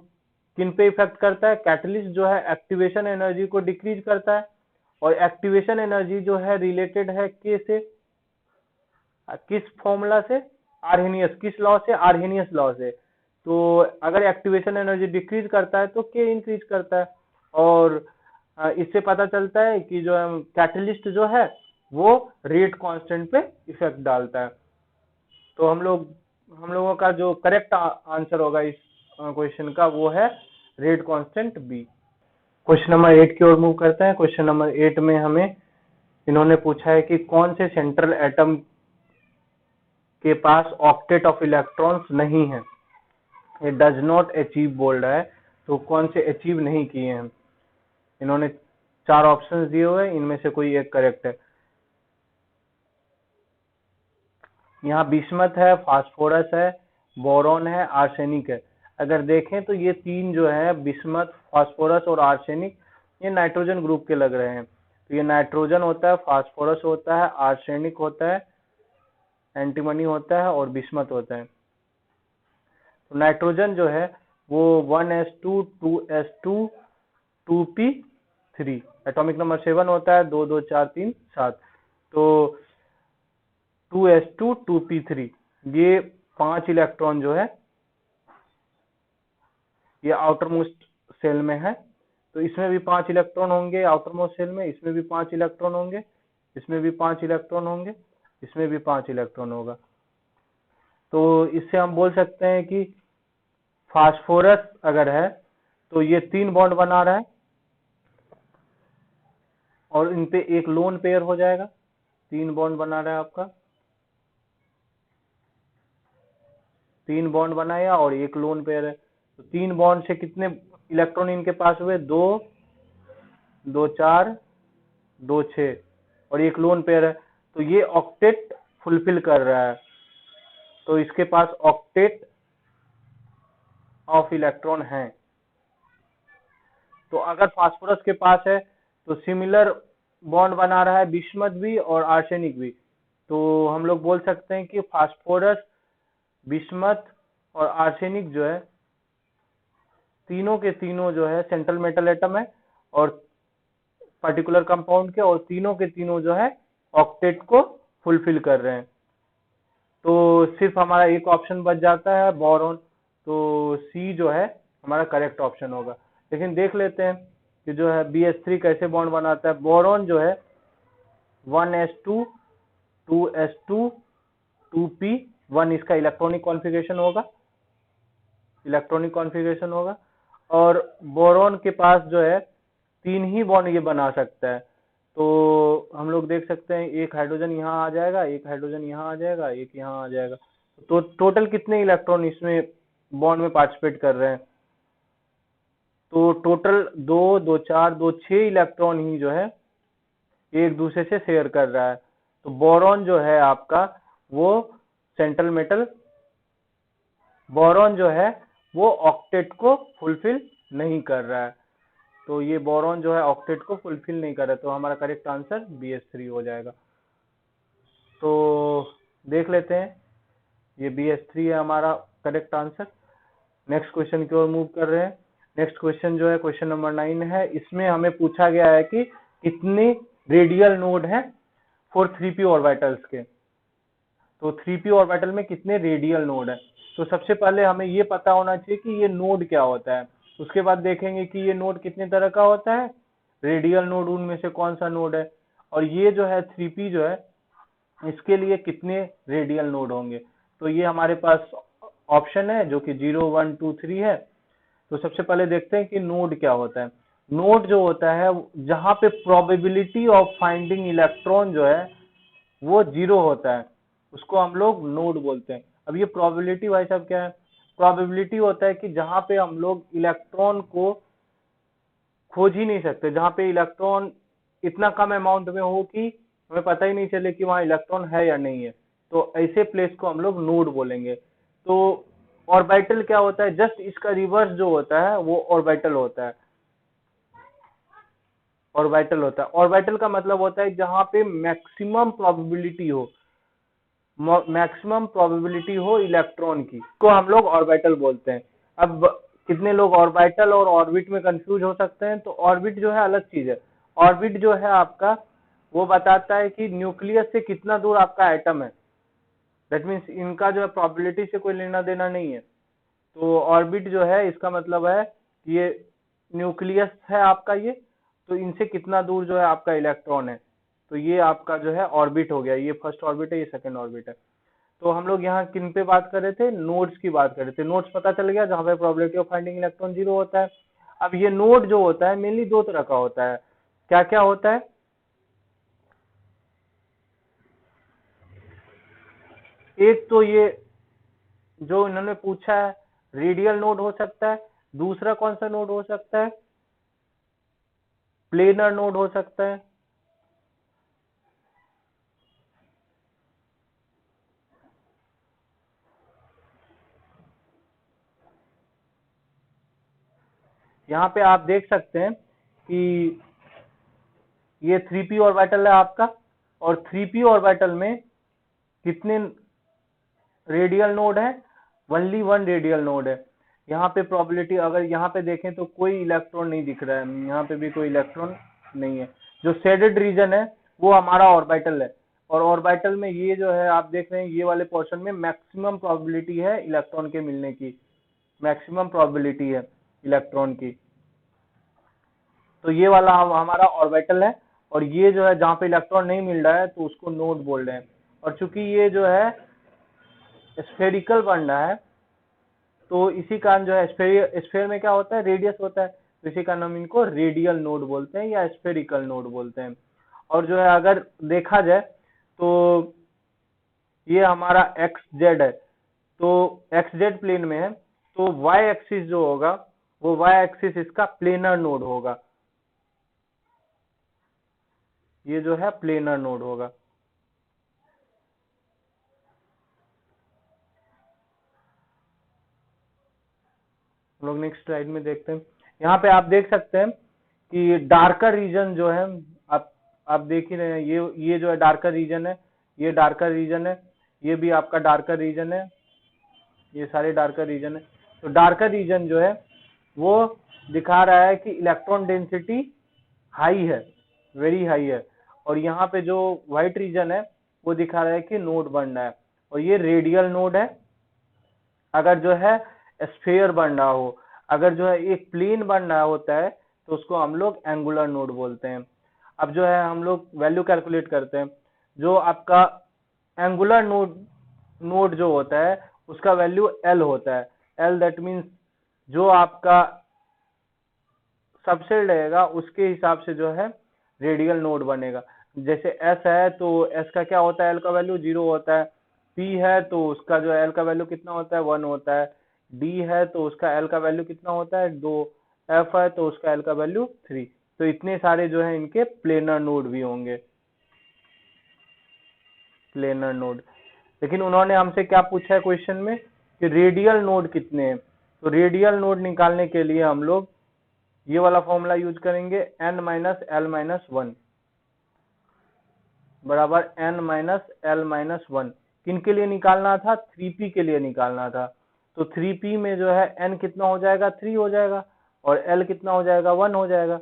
किन पे इफेक्ट करता है, कैटलिस्ट जो है एक्टिवेशन एनर्जी को डिक्रीज करता है, और एक्टिवेशन एनर्जी जो है रिलेटेड है के से, किस फॉर्मूला से, आर्हेनियस, किस लॉ से, आर्हेनियस लॉ से। तो अगर एक्टिवेशन एनर्जी डिक्रीज करता है तो के इंक्रीज करता है। और इससे पता चलता है कि जो कैटलिस्ट जो है वो रेट कांस्टेंट पे इफेक्ट डालता है। तो हम लोगों का जो करेक्ट आंसर होगा इस क्वेश्चन का वो है rate constant B. Question number 8 की ओर मूव करते हैं। क्वेश्चन नंबर 8 में हमें इन्होंने पूछा है कि कौन से सेंट्रल एटम के पास ऑक्टेट ऑफ इलेक्ट्रॉन्स नहीं है, ये डज नॉट अचीव बोल रहा है, तो कौन से अचीव नहीं किए हैं। इन्होंने 4 ऑप्शंस दिए हुए हैं, इनमें से कोई एक करेक्ट है। यहाँ बिस्मथ है, फास्फोरस है, बोरॉन है, आर्सेनिक है। अगर देखें तो ये 3 जो है बिस्मथ, फास्फोरस और आर्सेनिक, ये नाइट्रोजन ग्रुप के लग रहे हैं। तो ये नाइट्रोजन होता है, फास्फोरस होता है, आर्सेनिक होता है, एंटीमनी होता है, और बिस्मथ होता है। तो नाइट्रोजन जो है वो 1s2 2s2 2p3, atomic number 7 होता है, 2 2 4 3 7। तो 2s2 2p3 ये 5 इलेक्ट्रॉन जो है ये आउटर मोस्ट सेल में है, तो इसमें भी 5 इलेक्ट्रॉन होंगे आउटर मोस्ट सेल में, इसमें भी 5 इलेक्ट्रॉन होंगे, इसमें भी 5 इलेक्ट्रॉन होंगे, इसमें भी 5 इलेक्ट्रॉन होगा। तो इससे हम बोल सकते हैं कि फास्फोरस अगर है तो ये 3 बॉन्ड बना रहा है और इन पे एक लोन पेयर हो जाएगा। 3 बॉन्ड बना रहा है आपका, 3 बॉन्ड बनाया और एक लोन पेयर है, तो 3 बॉन्ड से कितने इलेक्ट्रॉन इनके पास हुए? 2 2 4 2 6 और एक लोन पेयर है, तो ये ऑक्टेट फुलफिल कर रहा है, तो इसके पास ऑक्टेट ऑफ इलेक्ट्रॉन है। तो अगर फास्फोरस के पास है तो सिमिलर बॉन्ड बना रहा है बिस्मथ भी और आर्सेनिक भी, तो हम लोग बोल सकते हैं कि फास्फोरस, बिस्मथ और आर्सेनिक जो है तीनों के तीनों जो है सेंट्रल मेटल एटम है और पर्टिकुलर कंपाउंड के, और तीनों के तीनों जो है ऑक्टेट को फुलफिल कर रहे हैं। तो सिर्फ हमारा एक ऑप्शन बच जाता है बोरॉन, तो सी जो है हमारा करेक्ट ऑप्शन होगा। लेकिन देख लेते हैं कि जो है BH3 कैसे बॉन्ड बनाता है। बोरॉन जो है 1s2 2s2 2p1 इसका इलेक्ट्रॉनिक कॉन्फ़िगरेशन होगा, और बोरॉन के पास जो है 3 ही बॉन्ड ये बना सकता है। तो हम लोग देख सकते हैं एक हाइड्रोजन यहाँ आ जाएगा, एक हाइड्रोजन यहाँ आ जाएगा, एक यहाँ आ जाएगा, तो टोटल कितने इलेक्ट्रॉन इसमें बॉन्ड में पार्टिसिपेट कर रहे हैं? तो टोटल 2 2 4 2 6 इलेक्ट्रॉन ही जो है एक दूसरे से शेयर कर रहा है। तो बोरॉन जो है आपका वो सेंट्रल मेटल, बोरॉन जो है वो ऑक्टेट को फुलफिल नहीं कर रहा है, तो ये बोरॉन जो है ऑक्टेट को फुलफिल नहीं कर रहा है, तो हमारा करेक्ट आंसर BH3 हो जाएगा। तो देख लेते हैं, ये BH3 है हमारा करेक्ट आंसर। नेक्स्ट क्वेश्चन की ओर मूव कर रहे हैं। नेक्स्ट क्वेश्चन जो है क्वेश्चन नंबर 9 है। इसमें हमें पूछा गया है कि कितने रेडियल नोड है फॉर 3p ऑर्बिटल्स के। तो 3p ऑर्बिटल में कितने रेडियल नोड है? तो सबसे पहले हमें ये पता होना चाहिए कि ये नोड क्या होता है, उसके बाद देखेंगे कि ये नोड कितने तरह का होता है, रेडियल नोड उनमें से कौन सा नोड है, और ये जो है 3p जो है इसके लिए कितने रेडियल नोड होंगे। तो ये हमारे पास ऑप्शन है जो कि 0 1 2 3 है। तो सबसे पहले देखते हैं कि नोड क्या होता है। नोड जो होता है जहां पे प्रोबेबिलिटी ऑफ फाइंडिंग इलेक्ट्रॉन जो है वो 0 होता है, उसको हम लोग नोड बोलते हैं। अब ये प्रोबेबिलिटी भाई साहब क्या है? प्रोबेबिलिटी होता है कि जहां पे हम लोग इलेक्ट्रॉन को खोज ही नहीं सकते, जहां पे इलेक्ट्रॉन इतना कम अमाउंट में हो कि हमें पता ही नहीं चले कि वहां इलेक्ट्रॉन है या नहीं है, तो ऐसे प्लेस को हम लोग नोड बोलेंगे। तो ऑर्बिटल क्या होता है? जस्ट इसका रिवर्स जो होता है वो ऑर्बिटल होता है। ऑर्बिटल का मतलब होता है जहां पे मैक्सिमम प्रोबेबिलिटी हो इलेक्ट्रॉन की, को हम लोग ऑर्बिटल बोलते हैं। अब कितने लोग ऑर्बिटल और ऑर्बिट में कंफ्यूज हो सकते हैं, तो ऑर्बिट जो है अलग चीज है। ऑर्बिट जो है आपका वो बताता है कि न्यूक्लियस से कितना दूर आपका एटम है, दैट मीन्स इनका जो है प्रोबेबिलिटी से कोई लेना देना नहीं है। तो ऑर्बिट जो है इसका मतलब है कि ये न्यूक्लियस है आपका, ये तो इनसे कितना दूर जो है आपका इलेक्ट्रॉन है, तो ये आपका जो है ऑर्बिट हो गया। ये फर्स्ट ऑर्बिट है, ये सेकंड ऑर्बिट है। तो हम लोग यहाँ किन पे बात कर रहे थे? नोड्स की बात कर रहे थे। नोड्स पता चल गया जहां पे प्रोबेबिलिटी ऑफ फाइंडिंग इलेक्ट्रॉन 0 होता है। अब ये नोड जो होता है मेनली 2 तरह का होता है। क्या क्या होता है? एक तो ये जो इन्होंने पूछा है रेडियल नोड हो सकता है, दूसरा कौन सा नोड हो सकता है? प्लेनर नोड हो सकता है। यहाँ पे आप देख सकते हैं कि ये 3p ऑर्बिटल है आपका, और 3p ऑर्बिटल में कितने रेडियल नोड है? ओनली 1 रेडियल नोड है। यहाँ पे प्रोबेबिलिटी अगर यहाँ पे देखें तो कोई इलेक्ट्रॉन नहीं दिख रहा है, यहाँ पे भी कोई इलेक्ट्रॉन नहीं है। जो शेडेड रीजन है वो हमारा ऑर्बिटल है, और ऑर्बिटल में ये जो है आप देख रहे हैं ये वाले पोर्शन में मैक्सिमम प्रोबेबिलिटी है इलेक्ट्रॉन के मिलने की, मैक्सिमम प्रोबेबिलिटी है इलेक्ट्रॉन की। तो ये वाला हमारा ऑर्बिटल है, और ये जो है जहाँ पे इलेक्ट्रॉन नहीं मिल रहा है तो उसको नोड बोल रहे हैं। और चूंकि ये जो है स्फेरिकल बन रहा है तो इसी कारण जो है स्फेयर में क्या होता है, रेडियस होता है, तो इसी कारण हम इनको रेडियल नोड बोलते हैं या स्फेरिकल नोड बोलते हैं। और जो है अगर देखा जाए तो ये हमारा एक्स जेड है, तो एक्स जेड प्लेन में है, तो वाई एक्सिस जो होगा वो वाई एक्सिस इसका प्लेनर नोड होगा, ये जो है प्लेनर नोड होगा। हम लोग नेक्स्ट स्लाइड में देखते हैं। यहाँ पे आप देख सकते हैं कि डार्कर रीजन जो है, आप देख ही रहे हैं, ये जो है डार्कर रीजन है, ये डार्कर रीजन है, ये भी आपका डार्कर रीजन है, ये सारे डार्कर रीजन है। तो डार्कर रीजन जो है वो दिखा रहा है कि इलेक्ट्रॉन डेंसिटी हाई है, वेरी हाई है। और यहाँ पे जो व्हाइट रीजन है वो दिखा रहा है कि नोड बन रहा है, और ये रेडियल नोड है। अगर जो है स्फीयर बन रहा हो, अगर जो है एक प्लेन बन रहा होता है तो उसको हम लोग एंगुलर नोड बोलते हैं। अब जो है हम लोग वैल्यू कैलकुलेट करते हैं, जो आपका एंगुलर नोड जो होता है उसका वैल्यू एल होता है। एल दैट मीन्स जो आपका सबसेट रहेगा उसके हिसाब से जो है रेडियल नोड बनेगा। जैसे एस है तो एस का क्या होता है, एल का वैल्यू 0 होता है। पी है तो उसका जो एल का वैल्यू कितना होता है, 1 होता है। डी है तो उसका एल का वैल्यू कितना होता है, 2। एफ है तो उसका एल का वैल्यू 3। तो इतने सारे जो है इनके प्लेनर नोड भी होंगे, प्लेनर नोड। लेकिन उन्होंने हमसे क्या पूछा है क्वेश्चन में कि रेडियल नोड कितने हैं। तो रेडियल नोड निकालने के लिए हम लोग ये वाला फॉर्मूला यूज करेंगे, n माइनस एल माइनस 1 बराबर n माइनस एल माइनस 1। किन के लिए निकालना था, 3p के लिए निकालना था। तो 3p में जो है n कितना हो जाएगा, 3 हो जाएगा, और l कितना हो जाएगा, 1 हो जाएगा।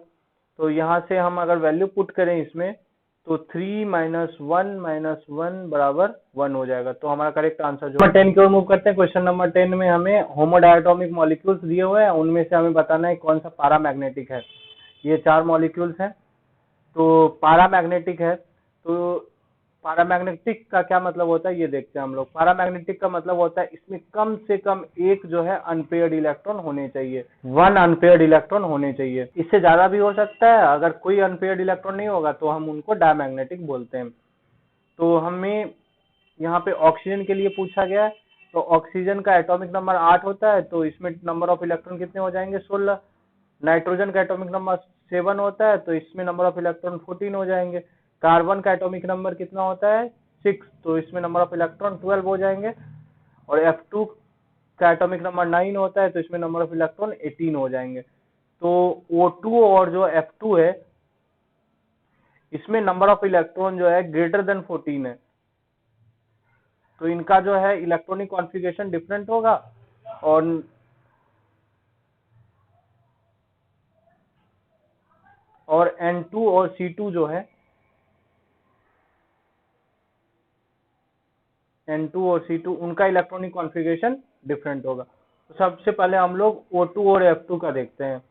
तो यहाँ से हम अगर वैल्यू पुट करें इसमें तो 3 माइनस 1 बराबर 1 हो जाएगा। तो हमारा करेक्ट आंसर जो 10 की ओर मूव करते हैं। क्वेश्चन नंबर 10 में हमें होमोडायटोमिक मॉलिक्यूल्स दिए हुए हैं, उनमें से हमें बताना है कौन सा पैरामैग्नेटिक है। ये 4 मॉलिक्यूल्स हैं। तो पैरामैग्नेटिक है, तो पैरामैग्नेटिक का क्या मतलब होता है ये देखते हैं हम लोग। पैरामैग्नेटिक का मतलब होता है इसमें कम से कम एक जो है अनपेयर्ड इलेक्ट्रॉन होने चाहिए, 1 अनपेयर्ड इलेक्ट्रॉन होने चाहिए। इससे ज्यादा भी हो सकता है, अगर कोई अनपेयर्ड इलेक्ट्रॉन नहीं होगा तो हम उनको डायमैग्नेटिक बोलते हैं। तो हमें यहाँ पे ऑक्सीजन के लिए पूछा गया है, तो ऑक्सीजन का एटॉमिक नंबर 8 होता है, तो इसमें नंबर ऑफ इलेक्ट्रॉन कितने हो जाएंगे, 16। नाइट्रोजन का एटॉमिक नंबर 7 होता है, तो इसमें नंबर ऑफ इलेक्ट्रॉन 14 हो जाएंगे। कार्बन का एटॉमिक नंबर कितना होता है, 6, तो इसमें नंबर ऑफ इलेक्ट्रॉन 12 हो जाएंगे। और F2 का एटॉमिक नंबर 9 होता है, तो इसमें नंबर ऑफ इलेक्ट्रॉन 18 हो जाएंगे। तो O2 और जो F2 है इसमें नंबर ऑफ इलेक्ट्रॉन जो है ग्रेटर देन 14 है, तो इनका जो है इलेक्ट्रॉनिक कॉन्फ़िगरेशन डिफरेंट होगा। और N2 और C2 जो है, N2 और C2 उनका इलेक्ट्रॉनिक कॉन्फ़िगरेशन डिफरेंट होगा। तो सबसे पहले हम लोग O2 और F2 का देखते हैं।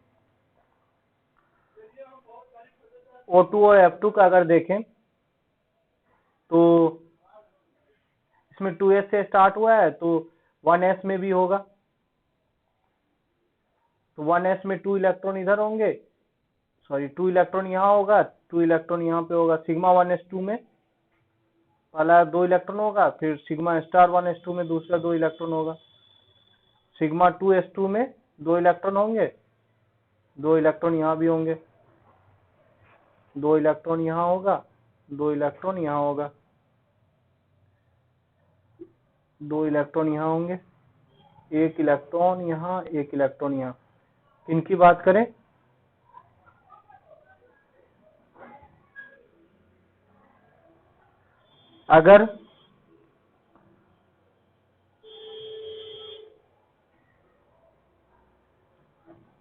O2 और F2 का अगर देखें तो इसमें 2s से स्टार्ट हुआ है, तो 1s में भी होगा। तो 1s में 2 इलेक्ट्रॉन इधर होंगे, सॉरी 2 इलेक्ट्रॉन यहाँ होगा, 2 इलेक्ट्रॉन यहाँ पे होगा। सिग्मा 1s2 में पहला 2 इलेक्ट्रॉन होगा, फिर सिग्मा स्टार 1s2 में दूसरा 2 इलेक्ट्रॉन होगा। सिग्मा 2s2 में 2 इलेक्ट्रॉन होंगे, 2 इलेक्ट्रॉन यहाँ भी होंगे, 2 इलेक्ट्रॉन यहाँ होगा, 2 इलेक्ट्रॉन यहाँ होगा, 2 इलेक्ट्रॉन यहाँ होंगे, 1 इलेक्ट्रॉन यहाँ, 1 इलेक्ट्रॉन यहाँ। इनकी बात करें अगर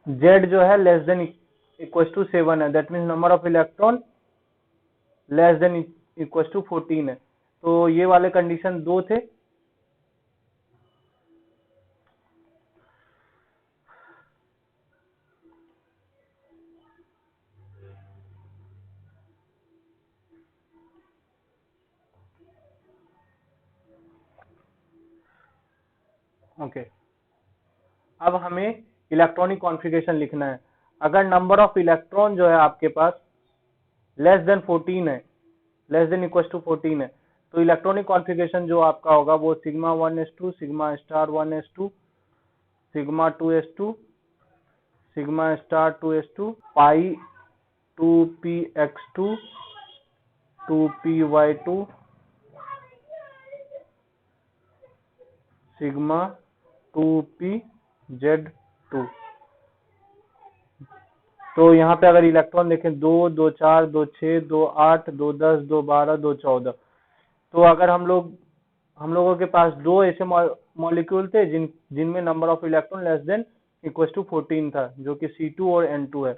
Z जो है लेस देन इक्वल टू 7 है, that means number of electron less than equal to 14 है। तो ये वाले कंडीशन 2 थे। ओके, अब हमें इलेक्ट्रॉनिक कॉन्फ़िगरेशन लिखना है। अगर नंबर ऑफ इलेक्ट्रॉन जो है आपके पास लेस देन 14 है, लेस देन इक्वल टू 14 है, तो इलेक्ट्रॉनिक कॉन्फ़िगरेशन जो आपका होगा वो sigma 1s2, sigma star 1s2, sigma 2s2, sigma star 2s2, पाई 2px2, 2py2, सिग्मा 2pz2। तो यहाँ पे अगर इलेक्ट्रॉन देखें 2, 2, 4, 2, 6, 2, 8, 2, 10, 2, 12, 2, 14, तो अगर हम लोगों के पास दो ऐसे मॉलिक्यूल थे जिनमें number of electron less than equal to 14 था, जो कि C2 और N2 है।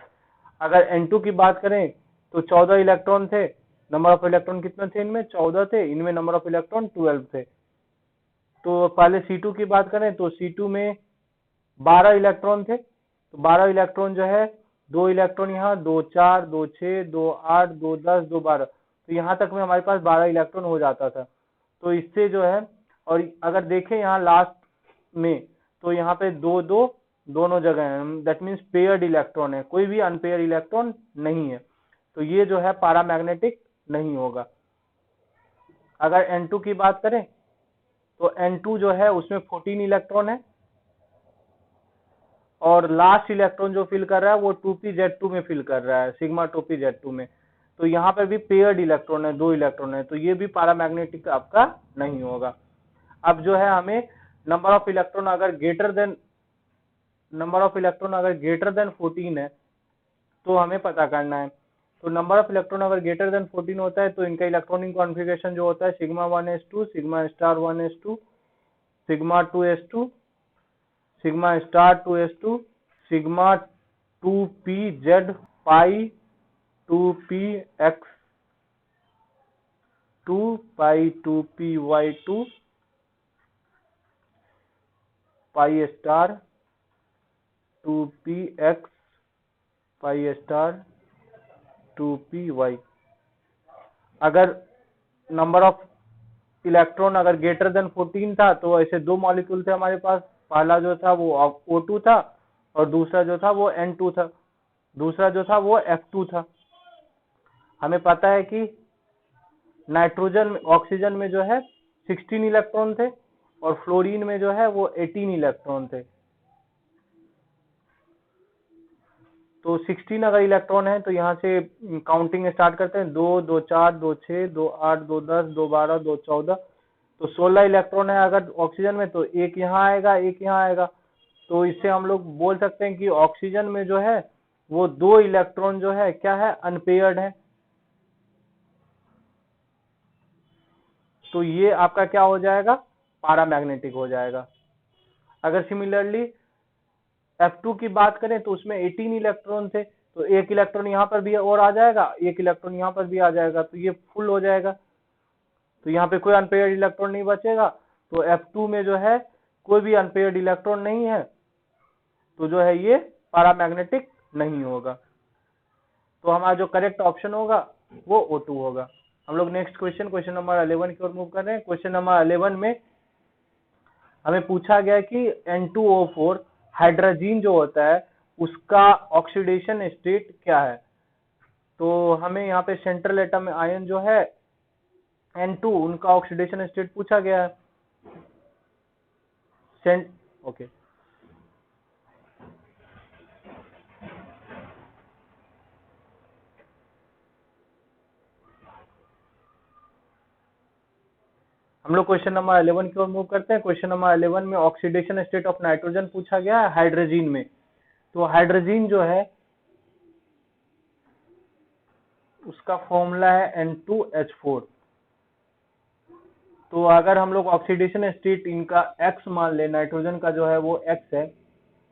अगर N2 की बात करें तो 14 इलेक्ट्रॉन थे। नंबर ऑफ इलेक्ट्रॉन कितने थे इनमें? 14 थे। इनमें नंबर ऑफ इलेक्ट्रॉन 12 थे। तो पहले C2 की बात करें तो C2 में 12 इलेक्ट्रॉन थे। तो 12 इलेक्ट्रॉन जो है, 2 इलेक्ट्रॉन यहाँ, 2, 4, 2, 6, 2, 8, 2, 10, 2, 12, तो यहाँ तक में हमारे पास 12 इलेक्ट्रॉन हो जाता था। तो इससे जो है, और अगर देखें यहाँ लास्ट में, तो यहाँ पे 2, 2 दोनों जगह है, दैट मीन्स पेयर्ड इलेक्ट्रॉन है, कोई भी अनपेयर इलेक्ट्रॉन नहीं है। तो ये जो है पैरामैग्नेटिक नहीं होगा। अगर N2 की बात करें तो N2 जो है उसमें 14 इलेक्ट्रॉन है, और लास्ट इलेक्ट्रॉन जो फिल कर रहा है वो 2pz2 में फिल कर रहा है, सिग्मा 2pz2 में। तो यहाँ पर भी पेयर्ड इलेक्ट्रॉन है, 2 इलेक्ट्रॉन है, तो ये भी पैरामैग्नेटिक आपका नहीं होगा। अब जो है हमें नंबर ऑफ इलेक्ट्रॉन अगर ग्रेटर देन 14 है तो हमें पता करना है। तो नंबर ऑफ इलेक्ट्रॉन अगर ग्रेटर देन 14 होता है तो इनका इलेक्ट्रॉनिक कॉन्फ़िगरेशन जो होता है sigma 1s2, sigma star 1s2, sigma 2s2, sigma star 2s2, sigma 2pz, पाई 2px2, पाई 2py2, pi star 2px, pi star 2py। अगर नंबर ऑफ इलेक्ट्रॉन अगर ग्रेटर देन 14 था तो ऐसे दो मॉलिक्यूल थे हमारे पास। पहला जो था वो O2 था, और दूसरा जो था वो N2 था, दूसरा जो था वो F2 था। हमें पता है कि ऑक्सीजन में जो है 16 इलेक्ट्रॉन थे, और फ्लोरीन में जो है वो 18 इलेक्ट्रॉन थे। तो 16 अगर इलेक्ट्रॉन है तो यहाँ से काउंटिंग स्टार्ट करते हैं। 2, 2, 4, 2, 6, 2, 8, 2, 10, 2, 12, 2, 14, तो 16 इलेक्ट्रॉन है अगर ऑक्सीजन में, तो एक यहाँ आएगा, एक यहाँ आएगा। तो इससे हम लोग बोल सकते हैं कि ऑक्सीजन में जो है वो 2 इलेक्ट्रॉन जो है क्या है, अनपेयर्ड है। तो ये आपका क्या हो जाएगा, पैरामैग्नेटिक हो जाएगा। अगर सिमिलरली F2 की बात करें तो उसमें 18 इलेक्ट्रॉन थे, तो एक इलेक्ट्रॉन यहाँ पर भी और आ जाएगा, एक इलेक्ट्रॉन यहाँ पर भी आ जाएगा, तो ये फुल हो जाएगा। तो यहाँ पे कोई अनपेयर्ड इलेक्ट्रॉन नहीं बचेगा। तो F2 में जो है कोई भी अनपेयर्ड इलेक्ट्रॉन नहीं है, तो जो है ये पैरामैग्नेटिक नहीं होगा। तो हमारा जो करेक्ट ऑप्शन होगा वो O2 होगा। हम लोग नेक्स्ट क्वेश्चन नंबर 11 की ओर मूव कर रहे हैं। क्वेश्चन नंबर 11 में हमें पूछा गया कि N2O4 हाइड्रोजन जो होता है उसका ऑक्सीडेशन स्टेट क्या है। तो हमें यहाँ पे सेंट्रल एटम आयन जो है N2, उनका ऑक्सीडेशन स्टेट पूछा गया है। ओके, हम लोग क्वेश्चन नंबर 11 की ओर मूव करते हैं। क्वेश्चन नंबर 11 में ऑक्सीडेशन स्टेट ऑफ नाइट्रोजन पूछा गया है हाइड्रोजन में। तो हाइड्रोजन जो है उसका फॉर्मूला है N2H4। तो अगर हम लोग ऑक्सीडेशन स्टेट इनका X मान ले, नाइट्रोजन का जो है वो X है,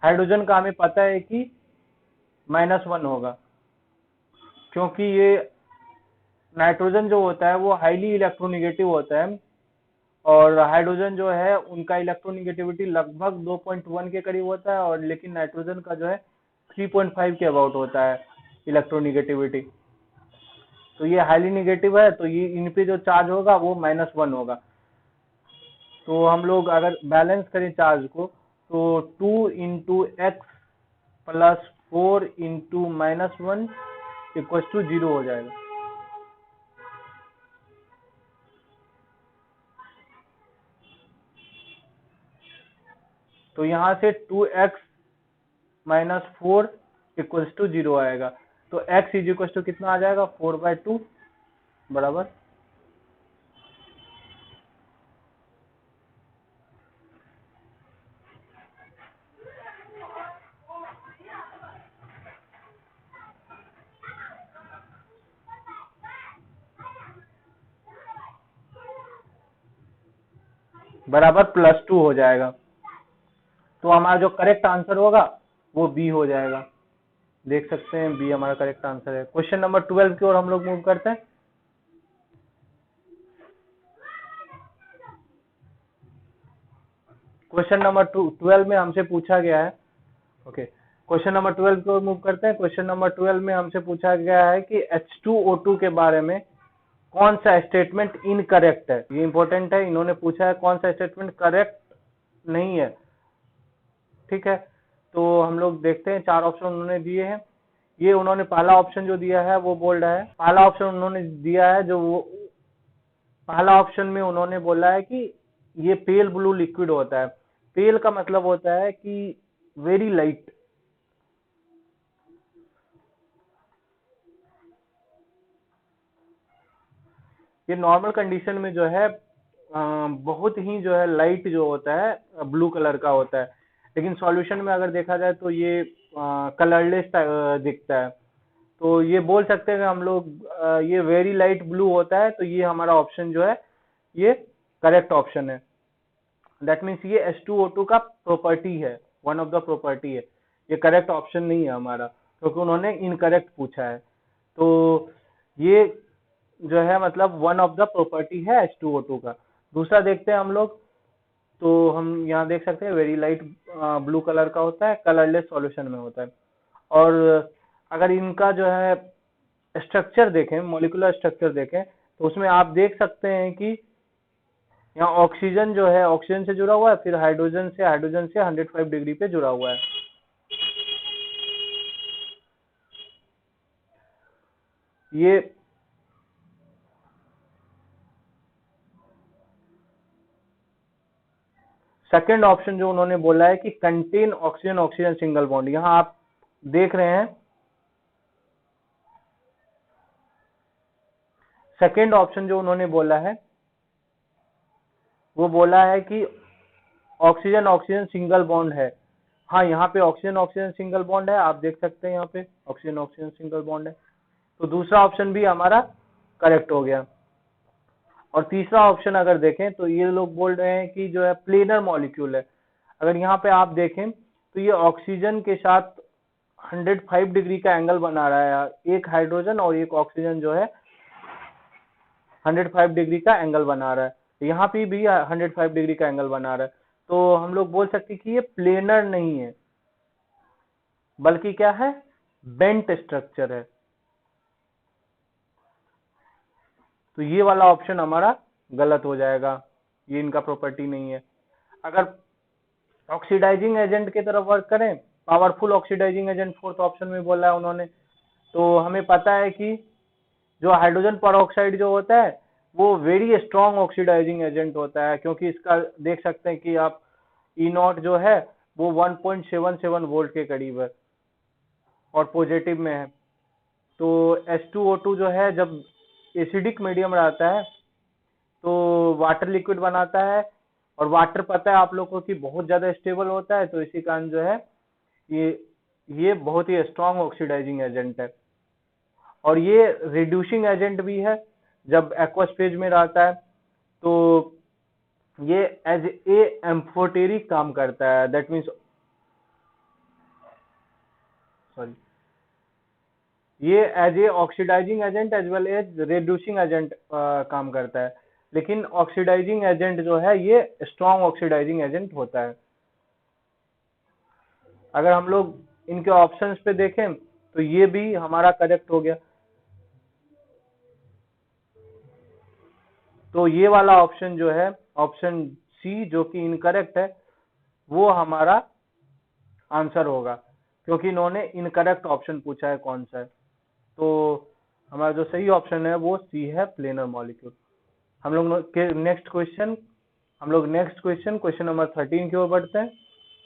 हाइड्रोजन का हमें पता है कि -1 होगा, क्योंकि ये नाइट्रोजन जो होता है वो हाईली इलेक्ट्रोनिगेटिव होता है, और हाइड्रोजन जो है उनका इलेक्ट्रोनिगेटिविटी लगभग 2.1 के करीब होता है, और लेकिन नाइट्रोजन का जो है 3.5 के अबाउट होता है इलेक्ट्रोनिगेटिविटी। तो ये हाईली निगेटिव है, तो ये इन पे जो चार्ज होगा वो -1 होगा। तो हम लोग अगर बैलेंस करें चार्ज को, तो 2 × x + 4 × -1 = 0 हो जाएगा। तो यहाँ से 2x - 4 = 0 आएगा। तो x = कितना आ जाएगा, 4/2 बराबर। बराबर +2 हो जाएगा। तो हमारा जो करेक्ट आंसर होगा वो बी हो जाएगा। देख सकते हैं बी हमारा करेक्ट आंसर है। क्वेश्चन नंबर 12 की ओर हम लोग मूव करते हैं। क्वेश्चन नंबर 12 में हमसे पूछा गया है, ओके, क्वेश्चन नंबर 12 की ओर मूव करते हैं। क्वेश्चन नंबर 12 में हमसे पूछा गया है कि H2O2 के बारे में कौन सा स्टेटमेंट इनकरेक्ट है। ये इंपॉर्टेंट है, इन्होंने पूछा है कौन सा स्टेटमेंट करेक्ट नहीं है। ठीक है, तो हम लोग देखते हैं, 4 ऑप्शन उन्होंने दिए हैं। ये उन्होंने पहला ऑप्शन जो दिया है वो बोल रहा है, पहला ऑप्शन उन्होंने दिया है जो वो पहला ऑप्शन में उन्होंने बोला है कि ये पेल ब्लू लिक्विड होता है। पेल का मतलब होता है कि वेरी लाइट। ये नॉर्मल कंडीशन में जो है बहुत ही जो है लाइट जो होता है ब्लू कलर का होता है, लेकिन सॉल्यूशन में अगर देखा जाए तो ये कलरलेस दिखता है। तो ये बोल सकते हैं कि हम लोग ये वेरी लाइट ब्लू होता है, तो ये हमारा ऑप्शन जो है ये करेक्ट ऑप्शन है। दैट मीन्स ये H2O2 का प्रॉपर्टी है, वन ऑफ द प्रॉपर्टी है। ये करेक्ट ऑप्शन नहीं है हमारा, क्योंकि उन्होंने इनकरेक्ट पूछा है। तो ये जो है मतलब वन ऑफ द प्रॉपर्टी है H2O2 का। दूसरा देखते हैं हम लोग, तो हम यहाँ देख सकते हैं वेरी लाइट ब्लू कलर का होता है, कलरलेस सॉल्यूशन में होता है। और अगर इनका जो है स्ट्रक्चर देखें, मॉलिक्यूलर स्ट्रक्चर देखें, तो उसमें आप देख सकते हैं कि यहाँ ऑक्सीजन जो है ऑक्सीजन से जुड़ा हुआ है, फिर हाइड्रोजन से 105 डिग्री पे जुड़ा हुआ है। ये सेकंड ऑप्शन जो उन्होंने बोला है कि contain oxygen oxygen single bond, यहाँ आप देख रहे हैं सेकंड ऑप्शन जो उन्होंने बोला है वो बोला है कि ऑक्सीजन ऑक्सीजन सिंगल बॉन्ड है। हाँ, यहाँ पे ऑक्सीजन ऑक्सीजन सिंगल बॉन्ड है, आप देख सकते हैं यहाँ पे ऑक्सीजन ऑक्सीजन सिंगल बॉन्ड है। तो दूसरा ऑप्शन भी हमारा करेक्ट हो गया। और तीसरा ऑप्शन अगर देखें तो ये लोग बोल रहे हैं कि जो है प्लेनर मॉलिक्यूल है। अगर यहाँ पे आप देखें तो ये ऑक्सीजन के साथ 105 डिग्री का एंगल बना रहा है। एक हाइड्रोजन और एक ऑक्सीजन जो है 105 डिग्री का एंगल बना रहा है। यहाँ पे भी 105 डिग्री का एंगल बना रहा है। तो हम लोग बोल सकते हैं कि ये प्लेनर नहीं है, बल्कि क्या है, बेंट स्ट्रक्चर है। तो ये वाला ऑप्शन हमारा गलत हो जाएगा, ये इनका प्रॉपर्टी नहीं है। अगर ऑक्सीडाइजिंग एजेंट की तरफ वर्क करें, powerful oxidising agent fourth option में बोला है उन्होंने, तो हमें पता है कि जो हाइड्रोजन पेरोक्साइड जो होता है वो वेरी स्ट्रॉन्ग ऑक्सीडाइजिंग एजेंट होता है, क्योंकि इसका देख सकते हैं कि आप E0 जो है वो 1.77 वोल्ट के करीब है और पॉजिटिव में है। तो H2O2 जो है जब एसिडिक मीडियम रहता है तो वाटर लिक्विड बनाता है, और वाटर पता है आप लोगों को कि बहुत ज्यादा स्टेबल होता है, तो इसी कारण जो है ये ये बहुत ही स्ट्रॉन्ग ऑक्सीडाइजिंग एजेंट है। और ये रिड्यूसिंग एजेंट भी है, जब एक्वस फेज में रहता है तो ये एज ए एम्फोटेरिक काम करता है। दैट मीन्स सॉरी, ये as a oxidising agent as well as reducing agent काम करता है, लेकिन ऑक्सीडाइजिंग एजेंट जो है ये स्ट्रॉन्ग ऑक्सीडाइजिंग एजेंट होता है। अगर हम लोग इनके ऑप्शंस पे देखें तो ये भी हमारा करेक्ट हो गया। तो ये वाला ऑप्शन जो है ऑप्शन सी जो कि इनकरेक्ट है वो हमारा आंसर होगा, क्योंकि इन्होंने इनकरेक्ट ऑप्शन पूछा है कौन सा है। तो हमारा जो सही ऑप्शन है वो सी है, प्लेनर मॉलिक्यूल। हम लोग नेक्स्ट क्वेश्चन क्वेश्चन नंबर 13 की ओर बढ़ते हैं।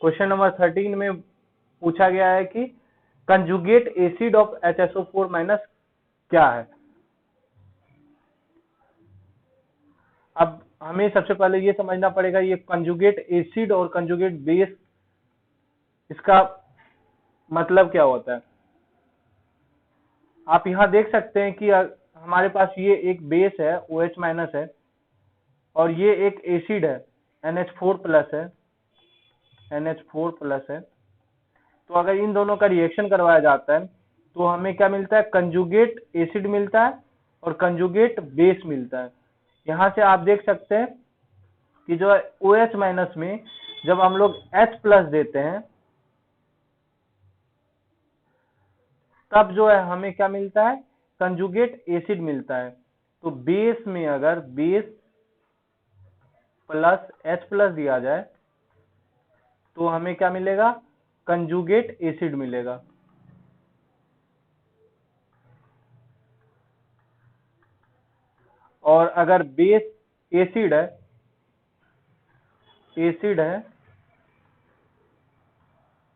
क्वेश्चन नंबर 13 में पूछा गया है कि conjugate acid of HSO4 minus क्या है। अब हमें सबसे पहले ये समझना पड़ेगा ये कंजुगेट एसिड और कंजुगेट बेस, इसका मतलब क्या होता है। आप यहाँ देख सकते हैं कि हमारे पास ये एक बेस है OH माइनस है और ये एक एसिड है NH4 प्लस है, NH4 प्लस है। तो अगर इन दोनों का रिएक्शन करवाया जाता है तो हमें क्या मिलता है, कंजुगेट एसिड मिलता है और कंजुगेट बेस मिलता है। यहाँ से आप देख सकते हैं कि जो OH माइनस में जब हम लोग H प्लस देते हैं तब जो है हमें क्या मिलता है, कंजुगेट एसिड मिलता है। तो बेस में अगर बेस प्लस H प्लस दिया जाए तो हमें क्या मिलेगा, कंजुगेट एसिड मिलेगा। और अगर बेस एसिड है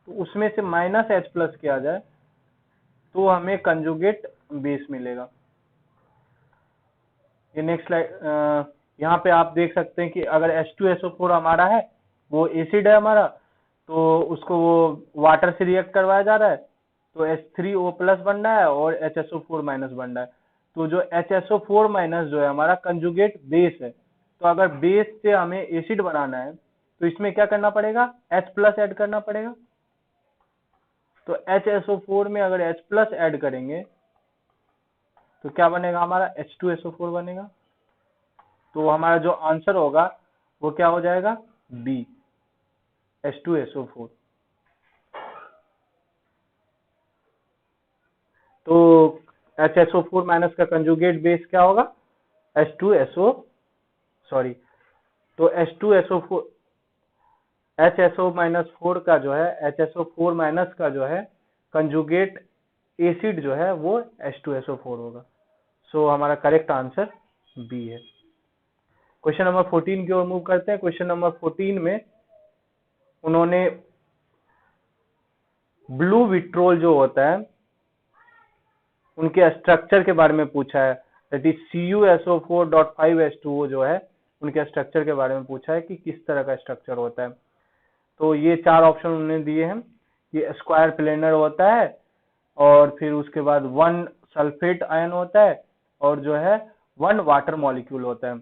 तो उसमें से माइनस H प्लस किया जाए तो हमें कंजुगेट बेस मिलेगा। ये नेक्स्ट स्लाइड, यहाँ पे आप देख सकते हैं कि अगर H2SO4 हमारा है वो एसिड है हमारा, तो उसको वो वाटर से रिएक्ट करवाया जा रहा है तो H3O प्लस बन रहा है और HSO4 माइनस बन रहा है। तो जो HSO4 माइनस जो है हमारा कंजुगेट बेस है। तो अगर बेस से हमें एसिड बनाना है तो इसमें क्या करना पड़ेगा, H प्लस ऐड करना पड़ेगा। तो HSO4 में अगर H प्लस ऐड करेंगे तो क्या बनेगा, हमारा H2SO4 बनेगा। तो हमारा जो आंसर होगा वो क्या हो जाएगा, बी, H2SO4। तो HSO4 माइनस का कंजुगेट बेस क्या होगा, H2SO, सॉरी, तो H2SO4 HSO माइनस 4 का जो है HSO4 माइनस का जो है कंजुगेट एसिड जो है वो H2SO4 होगा। सो हमारा करेक्ट आंसर बी है। क्वेश्चन नंबर 14 की ओर मूव करते हैं। क्वेश्चन नंबर 14 में उन्होंने ब्लू विट्रोल जो होता है उनके स्ट्रक्चर के बारे में पूछा है, दैट इज CuSO4.5H2O जो है उनके स्ट्रक्चर के बारे में पूछा है कि किस तरह का स्ट्रक्चर होता है। तो ये चार ऑप्शन उन्होंने दिए हैं, ये स्क्वायर प्लेनर होता है और फिर उसके बाद 1 सल्फेट आयन होता है और जो है 1 वाटर मॉलिक्यूल होता है,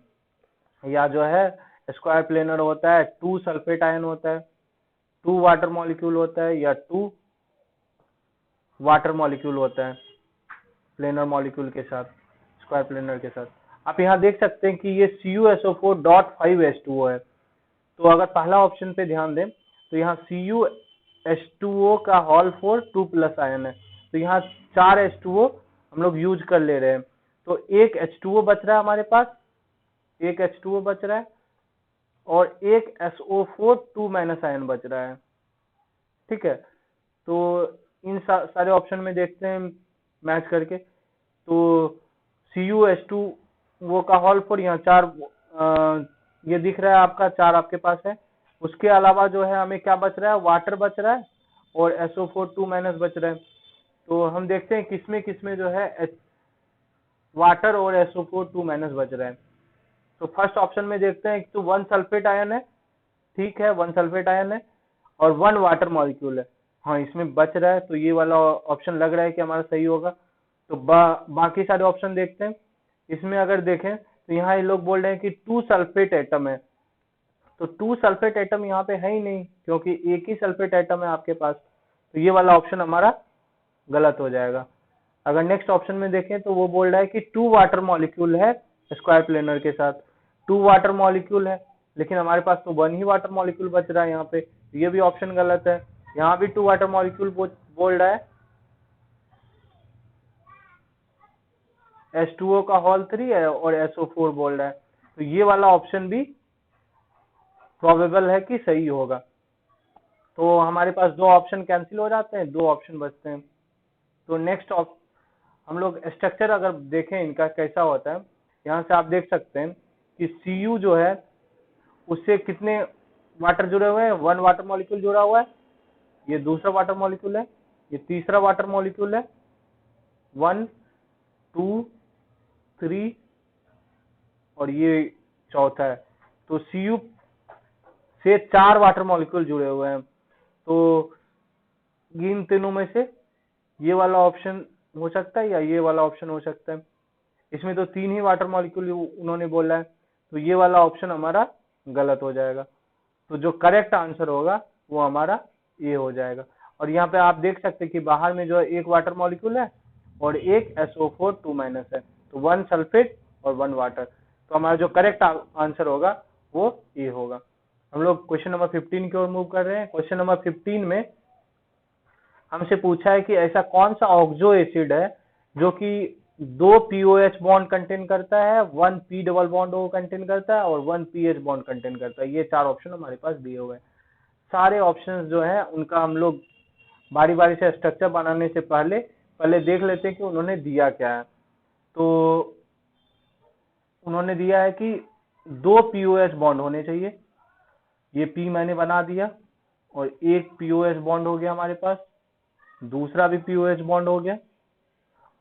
या जो है स्क्वायर प्लेनर होता है 2 सल्फेट आयन होता है, 2 वाटर मॉलिक्यूल होता है, या 2 वाटर मॉलिक्यूल होता है प्लेनर मॉलिक्यूल के साथ, स्क्वायर प्लेनर के साथ। आप यहाँ देख सकते हैं कि ये CuSO4.5H2O है। तो अगर पहला ऑप्शन पे ध्यान दें तो यहाँ CuH2O का होल 2 प्लस आयन है, तो यहाँ 4 H2O हम लोग यूज कर ले रहे हैं। तो एक H2O बच रहा है हमारे पास, एक H2O बच रहा है और एक SO4 2 माइनस आयन बच रहा है। ठीक है, तो इन सारे ऑप्शन में देखते हैं मैच करके। तो CuH2O का होल 4 यहाँ 4 ये दिख रहा है आपका, 4 आपके पास है। उसके अलावा जो है हमें क्या बच रहा है, वाटर बच रहा है और SO4 2 माइनस बच रहा है। तो हम देखते हैं किसमें जो है वाटर और SO4 2 माइनस बच रहा है। तो फर्स्ट ऑप्शन में देखते हैं तो 1 सल्फेट आयन है, ठीक है 1 सल्फेट आयन है और 1 वाटर मॉलिक्यूल है, हाँ इसमें बच रहा है। तो ये वाला ऑप्शन लग रहा है कि हमारा सही होगा। तो बाकी सारे ऑप्शन देखते हैं। इसमें अगर देखें तो यहाँ ये लोग बोल रहे हैं कि 2 सल्फेट एटम है, तो 2 सल्फेट एटम यहाँ पे है ही नहीं क्योंकि एक ही सल्फेट एटम है आपके पास। तो ये वाला ऑप्शन हमारा गलत हो जाएगा। अगर नेक्स्ट ऑप्शन में देखें तो वो बोल रहा है कि 2 वाटर मॉलिक्यूल है स्क्वायर प्लेनर के साथ, 2 वाटर मॉलिक्यूल है, लेकिन हमारे पास तो 1 ही वाटर मॉलिक्यूल बच रहा है यहाँ पे, ये भी ऑप्शन गलत है। यहाँ भी 2 वाटर मॉलिक्यूल बोल रहा है, H2O का होल 3 है और SO4 बोल रहा है, तो ये वाला ऑप्शन भी प्रोबेबल है कि सही होगा। तो हमारे पास 2 ऑप्शन कैंसिल हो जाते हैं, 2 ऑप्शन बचते हैं। तो नेक्स्ट हम लोग स्ट्रक्चर अगर देखें इनका कैसा होता है, यहाँ से आप देख सकते हैं कि Cu जो है उससे कितने वाटर जुड़े हुए हैं, 1 वाटर मॉलिक्यूल जुड़ा हुआ है, ये दूसरा वाटर मॉलिक्यूल है, ये तीसरा वाटर मॉलिक्यूल है, 1 2 3 और ये चौथा है। तो Cu से 4 वाटर मॉलिक्यूल जुड़े हुए हैं। तो इन तीनों में से ये वाला ऑप्शन हो सकता है या ये वाला ऑप्शन हो सकता है। इसमें तो 3 ही वाटर मॉलिक्यूल उन्होंने बोला है, तो ये वाला ऑप्शन हमारा गलत हो जाएगा। तो जो करेक्ट आंसर होगा वो हमारा ये हो जाएगा। और यहाँ पे आप देख सकते हैं कि बाहर में जो है 1 वाटर मॉलिक्यूल है और एक SO4 2- है, तो 1 सल्फेट और 1 वाटर। तो हमारा जो करेक्ट आंसर होगा वो ये होगा। हम लोग क्वेश्चन नंबर 15 की ओर मूव कर रहे हैं। क्वेश्चन नंबर 15 में हमसे पूछा है कि ऐसा कौन सा ऑक्सो एसिड है जो कि 2 POH बॉन्ड कंटेन करता है, 1 P double bond O contain करता है और 1 PH बॉन्ड कंटेन करता है। ये 4 ऑप्शन हमारे पास दिए हुए हैं। सारे ऑप्शंस जो हैं उनका हम लोग बारी बारी से स्ट्रक्चर बनाने से पहले देख लेते हैं कि उन्होंने दिया क्या है। तो उन्होंने दिया है कि 2 POH बॉन्ड होने चाहिए, ये P मैंने बना दिया, और एक POH बॉन्ड हो गया हमारे पास, दूसरा भी POH बॉन्ड हो गया,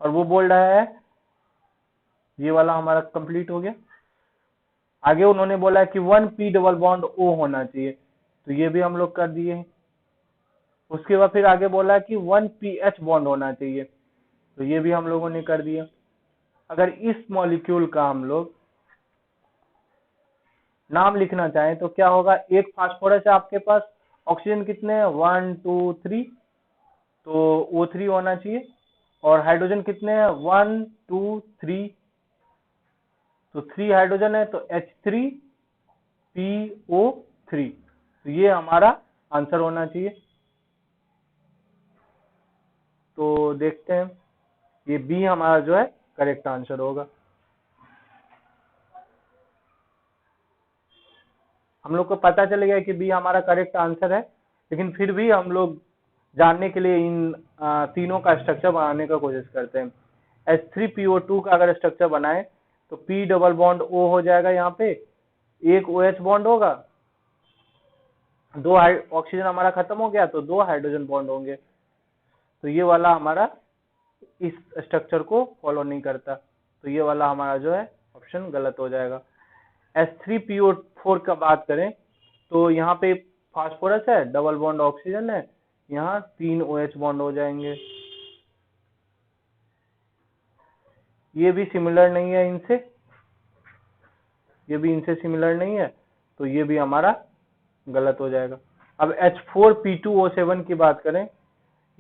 और वो बोल रहा है ये वाला हमारा कंप्लीट हो गया। आगे उन्होंने बोला है कि 1 P डबल बॉन्ड O होना चाहिए, तो ये भी हम लोग कर दिए हैं। उसके बाद फिर आगे बोला है कि 1 PH बॉन्ड होना चाहिए, तो ये भी हम लोगों ने कर दिया। अगर इस मॉलिक्यूल का हम लोग नाम लिखना चाहें तो क्या होगा, एक फास्फोरस है आपके पास, ऑक्सीजन कितने हैं 1 2 3, तो O3 होना चाहिए, और हाइड्रोजन कितने हैं 1 2 3, तो 3 हाइड्रोजन है तो H3PO3, तो ये हमारा आंसर होना चाहिए। तो देखते हैं, ये बी हमारा जो है करेक्ट आंसर होगा। हम लोग को पता चल गया कि बी हमारा करेक्ट आंसर है, लेकिन फिर भी हम लोग जानने के लिए इन तीनों का स्ट्रक्चर बनाने का कोशिश करते हैं। H3PO2 का अगर स्ट्रक्चर बनाए तो P डबल बॉन्ड O हो जाएगा, यहाँ पे एक OH बॉन्ड होगा, 2 ऑक्सीजन हमारा खत्म हो गया तो 2 हाइड्रोजन बॉन्ड होंगे, तो ये वाला हमारा इस स्ट्रक्चर को फॉलो नहीं करता, तो ये वाला हमारा जो है ऑप्शन गलत हो जाएगा। H3PO4 का बात करें तो यहाँ पे फास्फोरस है, डबल बॉन्ड ऑक्सीजन है, यहाँ 3 OH बॉन्ड हो जाएंगे। ये भी सिमिलर नहीं है इनसे, ये भी इनसे सिमिलर नहीं है, तो ये भी हमारा गलत हो जाएगा। अब H4P2O7 की बात करें,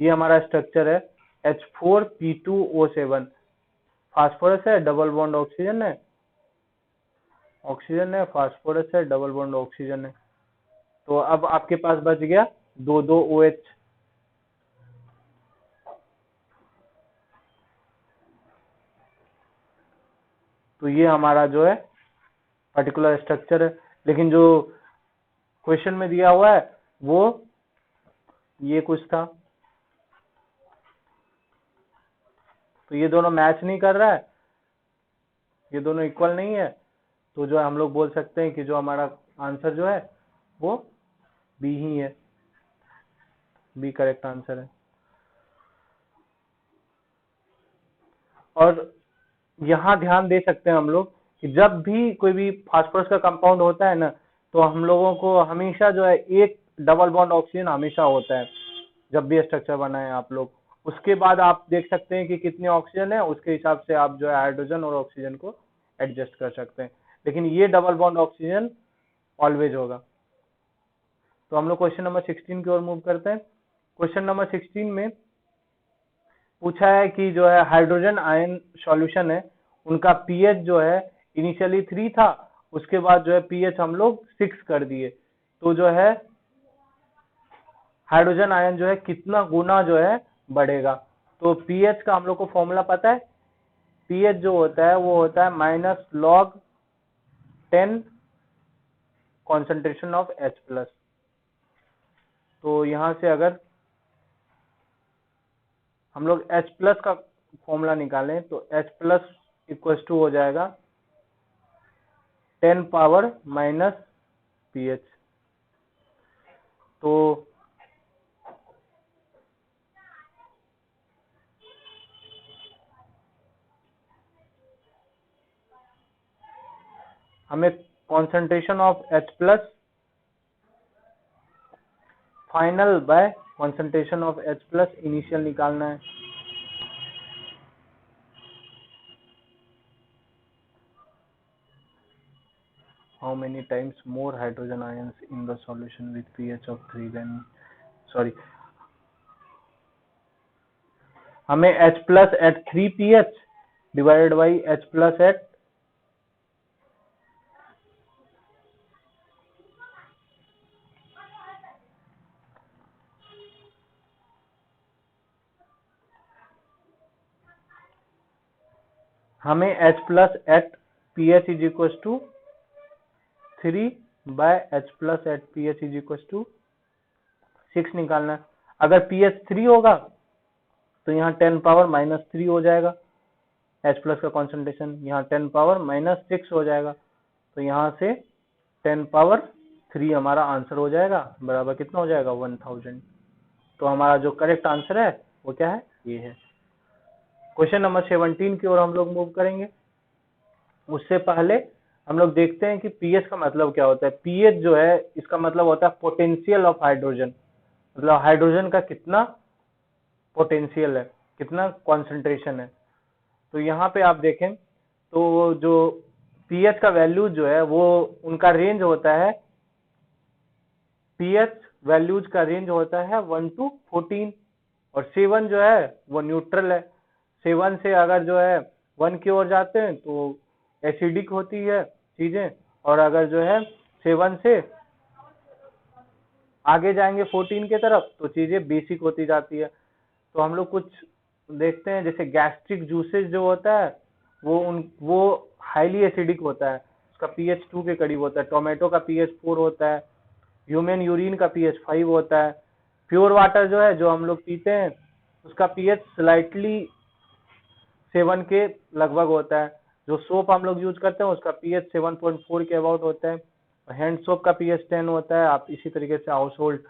ये हमारा स्ट्रक्चर है H4P2O7, फास्फोरस है, डबल बॉन्ड ऑक्सीजन है, फास्फोरस है, डबल बॉन्ड ऑक्सीजन है, तो अब आपके पास बच गया 2 OH। तो ये हमारा जो है पर्टिकुलर स्ट्रक्चर है, लेकिन जो क्वेश्चन में दिया हुआ है वो ये कुछ था, तो ये दोनों मैच नहीं कर रहा है, ये दोनों इक्वल नहीं है, तो जो हम लोग बोल सकते हैं कि जो हमारा आंसर जो है वो बी ही है, बी करेक्ट आंसर है। और यहाँ ध्यान दे सकते हैं हम लोग कि जब भी कोई भी फास्फोरस का कंपाउंड होता है ना, तो हम लोगों को हमेशा जो है एक डबल बॉन्ड ऑक्सीजन हमेशा होता है जब भी स्ट्रक्चर बनाए आप लोग। उसके बाद आप देख सकते हैं कि कितने ऑक्सीजन है, उसके हिसाब से आप जो है हाइड्रोजन और ऑक्सीजन को एडजस्ट कर सकते हैं, लेकिन ये डबल बॉन्ड ऑक्सीजन ऑलवेज होगा। तो हम लोग क्वेश्चन नंबर 16 की ओर मूव करते हैं। क्वेश्चन नंबर 16 में पूछा है कि जो है हाइड्रोजन आयन सॉल्यूशन है उनका पीएच जो है इनिशियली 3 था, उसके बाद जो है पीएच हम लोग 6 कर दिए, तो जो है हाइड्रोजन आयन जो है कितना गुना जो है बढ़ेगा। तो पीएच का हम लोग को फॉर्मूला पता है, पीएच जो होता है वो होता है -log 10 कॉन्सेंट्रेशन ऑफ H+। तो यहां से अगर हम लोग H+ का फॉर्मूला निकालें तो H+ इक्वल टू हो जाएगा 10 पावर माइनस पीएच। तो हमें concentration of H+ final bye concentration of H+ initial निकालना है। How many times more hydrogen ions in the solution with pH of 3 than हमें H+ at 3 pH divided by H+ at हमें H+ at pH is equals to 3 by H+ at pH is equals to 6 निकालना है। अगर pH 3 होगा तो यहाँ 10 power -3 हो जाएगा, H+ का कॉन्सेंट्रेशन यहाँ 10 पावर -6 हो जाएगा, तो यहाँ से 10 पावर 3 हमारा आंसर हो जाएगा, बराबर कितना हो जाएगा 1000। तो हमारा जो करेक्ट आंसर है वो क्या है, ये है। क्वेश्चन नंबर 17 की ओर हम लोग मूव करेंगे। उससे पहले हम लोग देखते हैं कि पीएच का मतलब क्या होता है। पीएच जो है इसका मतलब होता है पोटेंशियल ऑफ हाइड्रोजन, मतलब हाइड्रोजन का कितना पोटेंशियल है, कितना कॉन्सेंट्रेशन है। तो यहाँ पे आप देखें तो जो पीएच का वैल्यू जो है वो उनका रेंज होता है, पीएच वैल्यूज का रेंज होता है 1 to 14 और 7 जो है वो न्यूट्रल है। 7 से अगर जो है 1 की ओर जाते हैं तो एसिडिक होती है चीजें, और अगर जो है 7 से आगे जाएंगे 14 के तरफ तो चीजें बेसिक होती जाती है। तो हम लोग कुछ देखते हैं, जैसे गैस्ट्रिक जूसेस जो होता है वो हाईली एसिडिक होता है, उसका पीएच 2 के करीब होता है। टोमेटो का पीएच 4 होता है, ह्यूमन यूरिन का पीएच 5 होता है। प्योर वाटर जो है जो हम लोग पीते हैं उसका पीएच स्लाइटली 7 के लगभग होता है। जो सोप हम लोग यूज करते हैं उसका पीएच 7.4 के अबाउट होता है। हैंड सोप का पीएच 10 होता है। आप इसी तरीके से हाउस होल्ड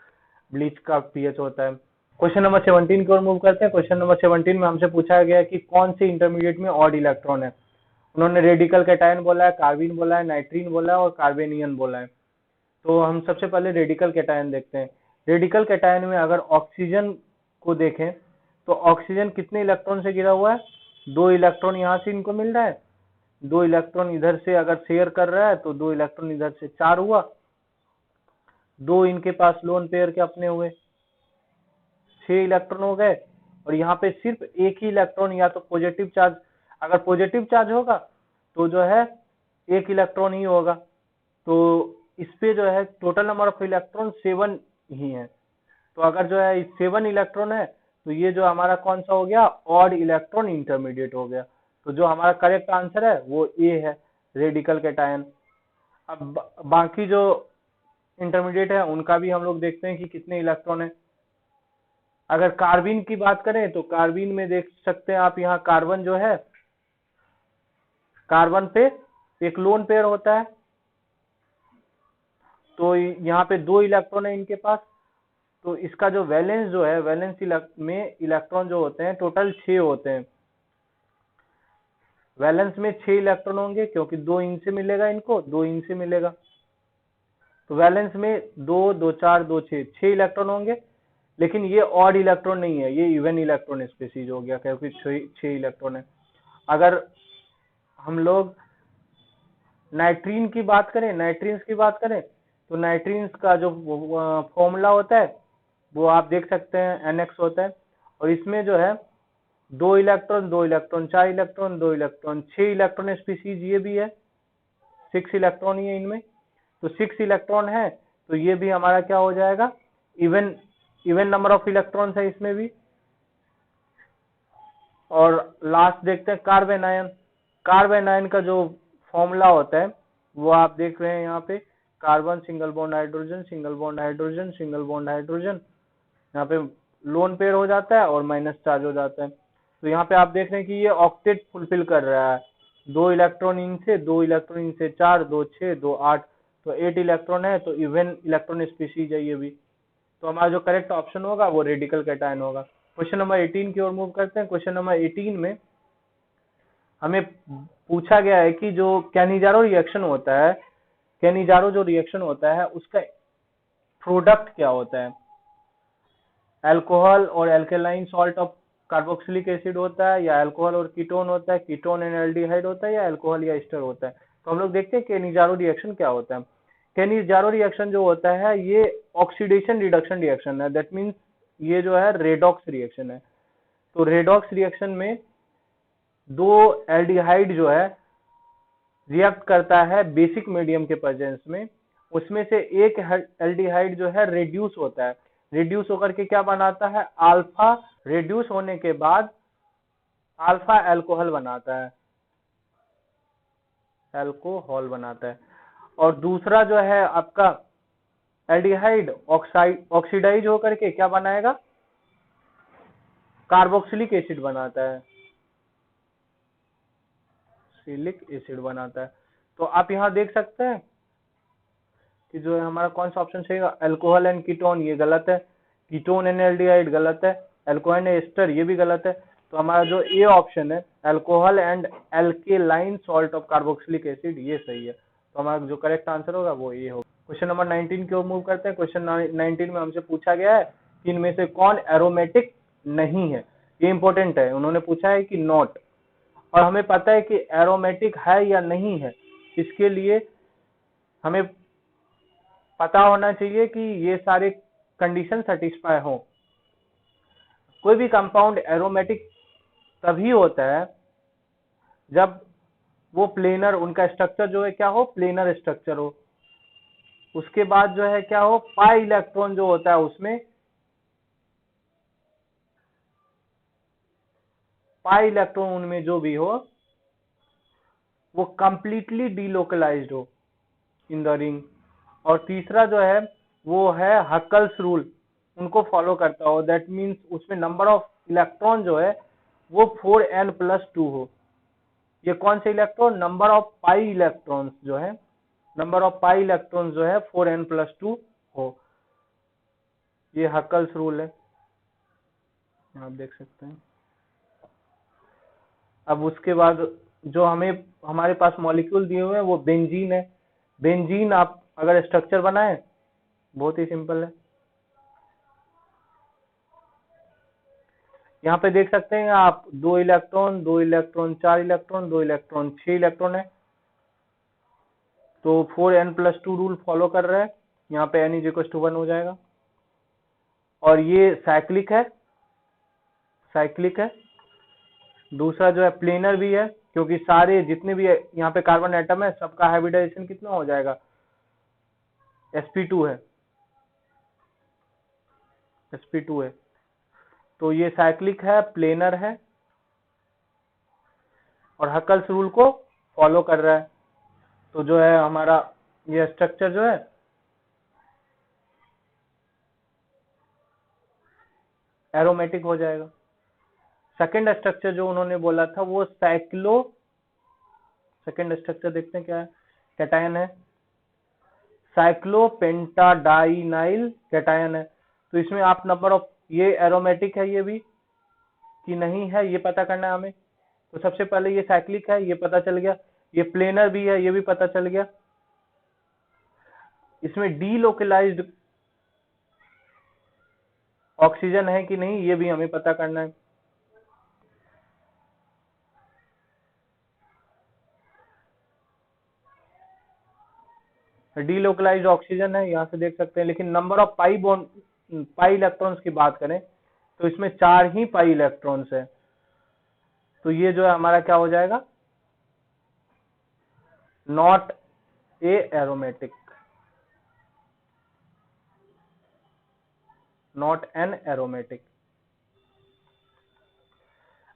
ब्लीच का पीएच होता है। क्वेश्चन नंबर 17 की ओर मूव करते हैं। क्वेश्चन नंबर 17 में हमसे पूछा गया कि कौन से इंटरमीडिएट में ऑड इलेक्ट्रॉन है। उन्होंने रेडिकल कैटायन बोला है, कार्बिन बोला है, नाइट्रीन बोला है और कार्बेनियन बोला है। तो हम सबसे पहले रेडिकल कैटायन देखते हैं। रेडिकल कैटायन में अगर ऑक्सीजन को देखें तो ऑक्सीजन कितने इलेक्ट्रॉन से घिरा हुआ है, 2 इलेक्ट्रॉन यहाँ से इनको मिल रहा है, 2 इलेक्ट्रॉन इधर से अगर शेयर कर रहा है तो 2 इलेक्ट्रॉन इधर से 4 हुआ, 2 इनके पास लोन पेयर के अपने हुए, 6 इलेक्ट्रॉन हो गए। और यहाँ पे सिर्फ एक ही इलेक्ट्रॉन या तो पॉजिटिव चार्ज, अगर पॉजिटिव चार्ज होगा तो जो है एक इलेक्ट्रॉन ही होगा। तो इस पे जो है टोटल नंबर ऑफ इलेक्ट्रॉन 7 ही है। तो अगर जो है 7 इलेक्ट्रॉन है तो ये जो हमारा कौन सा हो गया, ऑड इलेक्ट्रॉन इंटरमीडिएट हो गया। तो जो हमारा करेक्ट आंसर है वो ए है, रेडिकल कैटायन। अब बाकी जो इंटरमीडिएट है उनका भी हम लोग देखते हैं कि कितने इलेक्ट्रॉन है। अगर कार्बिन की बात करें तो कार्बिन में देख सकते हैं आप, यहाँ कार्बन जो है, कार्बन पे एक लोन पेयर होता है, तो यहाँ पे 2 इलेक्ट्रॉन है इनके पास। तो इसका जो वैलेंस जो है, वैलेंस में इलेक्ट्रॉन जो होते हैं टोटल 6 होते हैं। वैलेंस में 6 इलेक्ट्रॉन होंगे क्योंकि 2 इनसे मिलेगा, इनको 2 इनसे मिलेगा। तो वैलेंस में 2 2 4 2 6 इलेक्ट्रॉन होंगे। लेकिन ये ऑड इलेक्ट्रॉन नहीं है, ये इवन इलेक्ट्रॉन स्पीसीज हो गया क्योंकि 6 इलेक्ट्रॉन है। अगर हम लोग नाइट्रीन की बात करें, नाइट्रीन्स की बात करें तो नाइट्रीन्स का जो फॉर्मूला होता है वो आप देख सकते हैं NX होता है। और इसमें जो है 2 electron, 2 electron, 4 electron, 2 electron, 6 electron species ये भी है, 6 इलेक्ट्रॉन ही है इनमें। तो 6 इलेक्ट्रॉन है, तो ये भी हमारा क्या हो जाएगा, even even number of electrons है इसमें भी। और लास्ट देखते हैं कार्बन आयन। कार्बन आयन का जो फॉर्मूला होता है वो आप देख रहे हैं यहाँ पे, carbon single bond hydrogen, single bond hydrogen, single bond hydrogen, यहाँ पे लोन पेयर हो जाता है और माइनस चार्ज हो जाता है। तो यहाँ पे आप देख रहे हैं कि ये ऑक्टेट फुलफिल कर रहा है, 2 इलेक्ट्रॉन इन से, 2 इलेक्ट्रॉन इन से 4, 2 6, 2 8, तो 8 इलेक्ट्रॉन है, तो इवन इलेक्ट्रॉन स्पीसीज है ये भी। तो हमारा जो करेक्ट ऑप्शन होगा वो रेडिकल कैटायन होगा। क्वेश्चन नंबर 18 की ओर मूव करते हैं। क्वेश्चन नंबर 18 में हमें पूछा गया है कि जो कैनिजारो रिएक्शन होता है, कैनिजारो जो रिएक्शन होता है उसका प्रोडक्ट क्या होता है, अल्कोहल और alkaline salt of carboxylic acid होता है, या अल्कोहल और कीटोन होता है, कीटोन एंड एल्डिहाइड होता है, या अल्कोहल या एस्टर होता है। तो हम लोग देखते हैं कैनिजारो रिएक्शन क्या होता है। कैनिजारो रिएक्शन जो होता है ये ऑक्सीडेशन रिडक्शन रिएक्शन है, दैट मीन्स ये जो है रेडॉक्स रिएक्शन है। तो रेडॉक्स रिएक्शन में 2 एल्डिहाइड जो है रिएक्ट करता है बेसिक मीडियम के प्रेजेंस में, उसमें से एक एल्डिहाइड जो है रिड्यूस होता है, रिड्यूस होकर के क्या बनाता है, अल्फा, रिड्यूस होने के बाद अल्फा अल्कोहल बनाता है, अल्कोहल बनाता है। और दूसरा जो है आपका एल्डिहाइड ऑक्सीडाइज होकर के क्या बनाएगा, कार्बोक्सिलिक एसिड बनाता है, सिलिक एसिड बनाता है। तो आप यहाँ देख सकते हैं कि जो है हमारा कौन सा ऑप्शन सही है, अल्कोहल एंड कीटोन ये गलत है, कीटोन एंड एल्डिहाइड गलत है, अल्कोहल एंड एस्टर ये भी गलत है। तो हमारा जो ए ऑप्शन है alcohol and alkaline salt of carboxylic acid ये सही है। तो हमारा जो करेक्ट आंसर होगा वो ये होगा। क्वेश्चन नंबर 19 की ओर मूव करते हैं। क्वेश्चन 19 में हमसे पूछा गया है कि इनमें से कौन एरोमेटिक नहीं है, ये इंपॉर्टेंट है, उन्होंने पूछा है कि नॉट, और हमें पता है कि एरोमेटिक है या नहीं है, इसके लिए हमें पता होना चाहिए कि ये सारे कंडीशन सेटिस्फाई हो। कोई भी कंपाउंड एरोमेटिक तभी होता है जब वो प्लेनर, उनका स्ट्रक्चर जो है क्या हो, प्लेनर स्ट्रक्चर हो। उसके बाद जो है क्या हो, पाई इलेक्ट्रॉन जो होता है उसमें, पाई इलेक्ट्रॉन उनमें जो भी हो वो कंप्लीटली डीलोकलाइज्ड हो इन द रिंग। और तीसरा जो है वो है हक्कल्स रूल, उनको फॉलो करता हो, दैट मीन्स उसमें नंबर ऑफ इलेक्ट्रॉन जो है वो 4n+2 हो। ये कौन से electron, number of pi electrons जो है, नंबर ऑफ पाई इलेक्ट्रॉन्स जो है 4n+2 हो, ये हक्कल्स रूल है, आप देख सकते हैं। अब उसके बाद जो हमें हमारे पास मॉलिक्यूल दिए हुए हैं वो बेंजीन है। बेंजीन आप अगर स्ट्रक्चर बनाए, बहुत ही सिंपल है, यहाँ पे देख सकते हैं आप 2 electron, 2 electron, 4 electron, 2 electron, 6 electron है। तो 4n+2 रूल फॉलो कर रहा है, यहाँ पे n=1 हो जाएगा। और ये साइक्लिक है, साइक्लिक है। दूसरा जो है प्लेनर भी है, क्योंकि सारे जितने भी यहाँ पे कार्बन एटम है सबका हाइब्रिडाइजेशन कितना हो जाएगा, sp2 है, sp2 है। तो ये साइक्लिक है, प्लेनर है, और हक्कल्स रूल को फॉलो कर रहा है। तो जो है हमारा ये स्ट्रक्चर जो है एरोमेटिक हो जाएगा। सेकंड स्ट्रक्चर जो उन्होंने बोला था वो साइक्लो, सेकंड स्ट्रक्चर देखते हैं क्या है, कैटायन है, साइक्लोपेंटाडाइनाइल कैटायन है। तो इसमें आप नंबर ऑफ, ये एरोमेटिक है ये भी कि नहीं है ये पता करना है हमें। तो सबसे पहले ये साइक्लिक है, ये पता चल गया, ये प्लेनर भी है, ये भी पता चल गया। इसमें डीलोकलाइज्ड ऑक्सीजन है कि नहीं ये भी हमें पता करना है। डीलोकलाइज्ड ऑक्सीजन है, यहाँ से देख सकते हैं। लेकिन number of pi bond, pi electrons की बात करें तो इसमें 4 ही पाई इलेक्ट्रॉन्स है। तो ये जो है हमारा क्या हो जाएगा, not a aromatic, not an aromatic.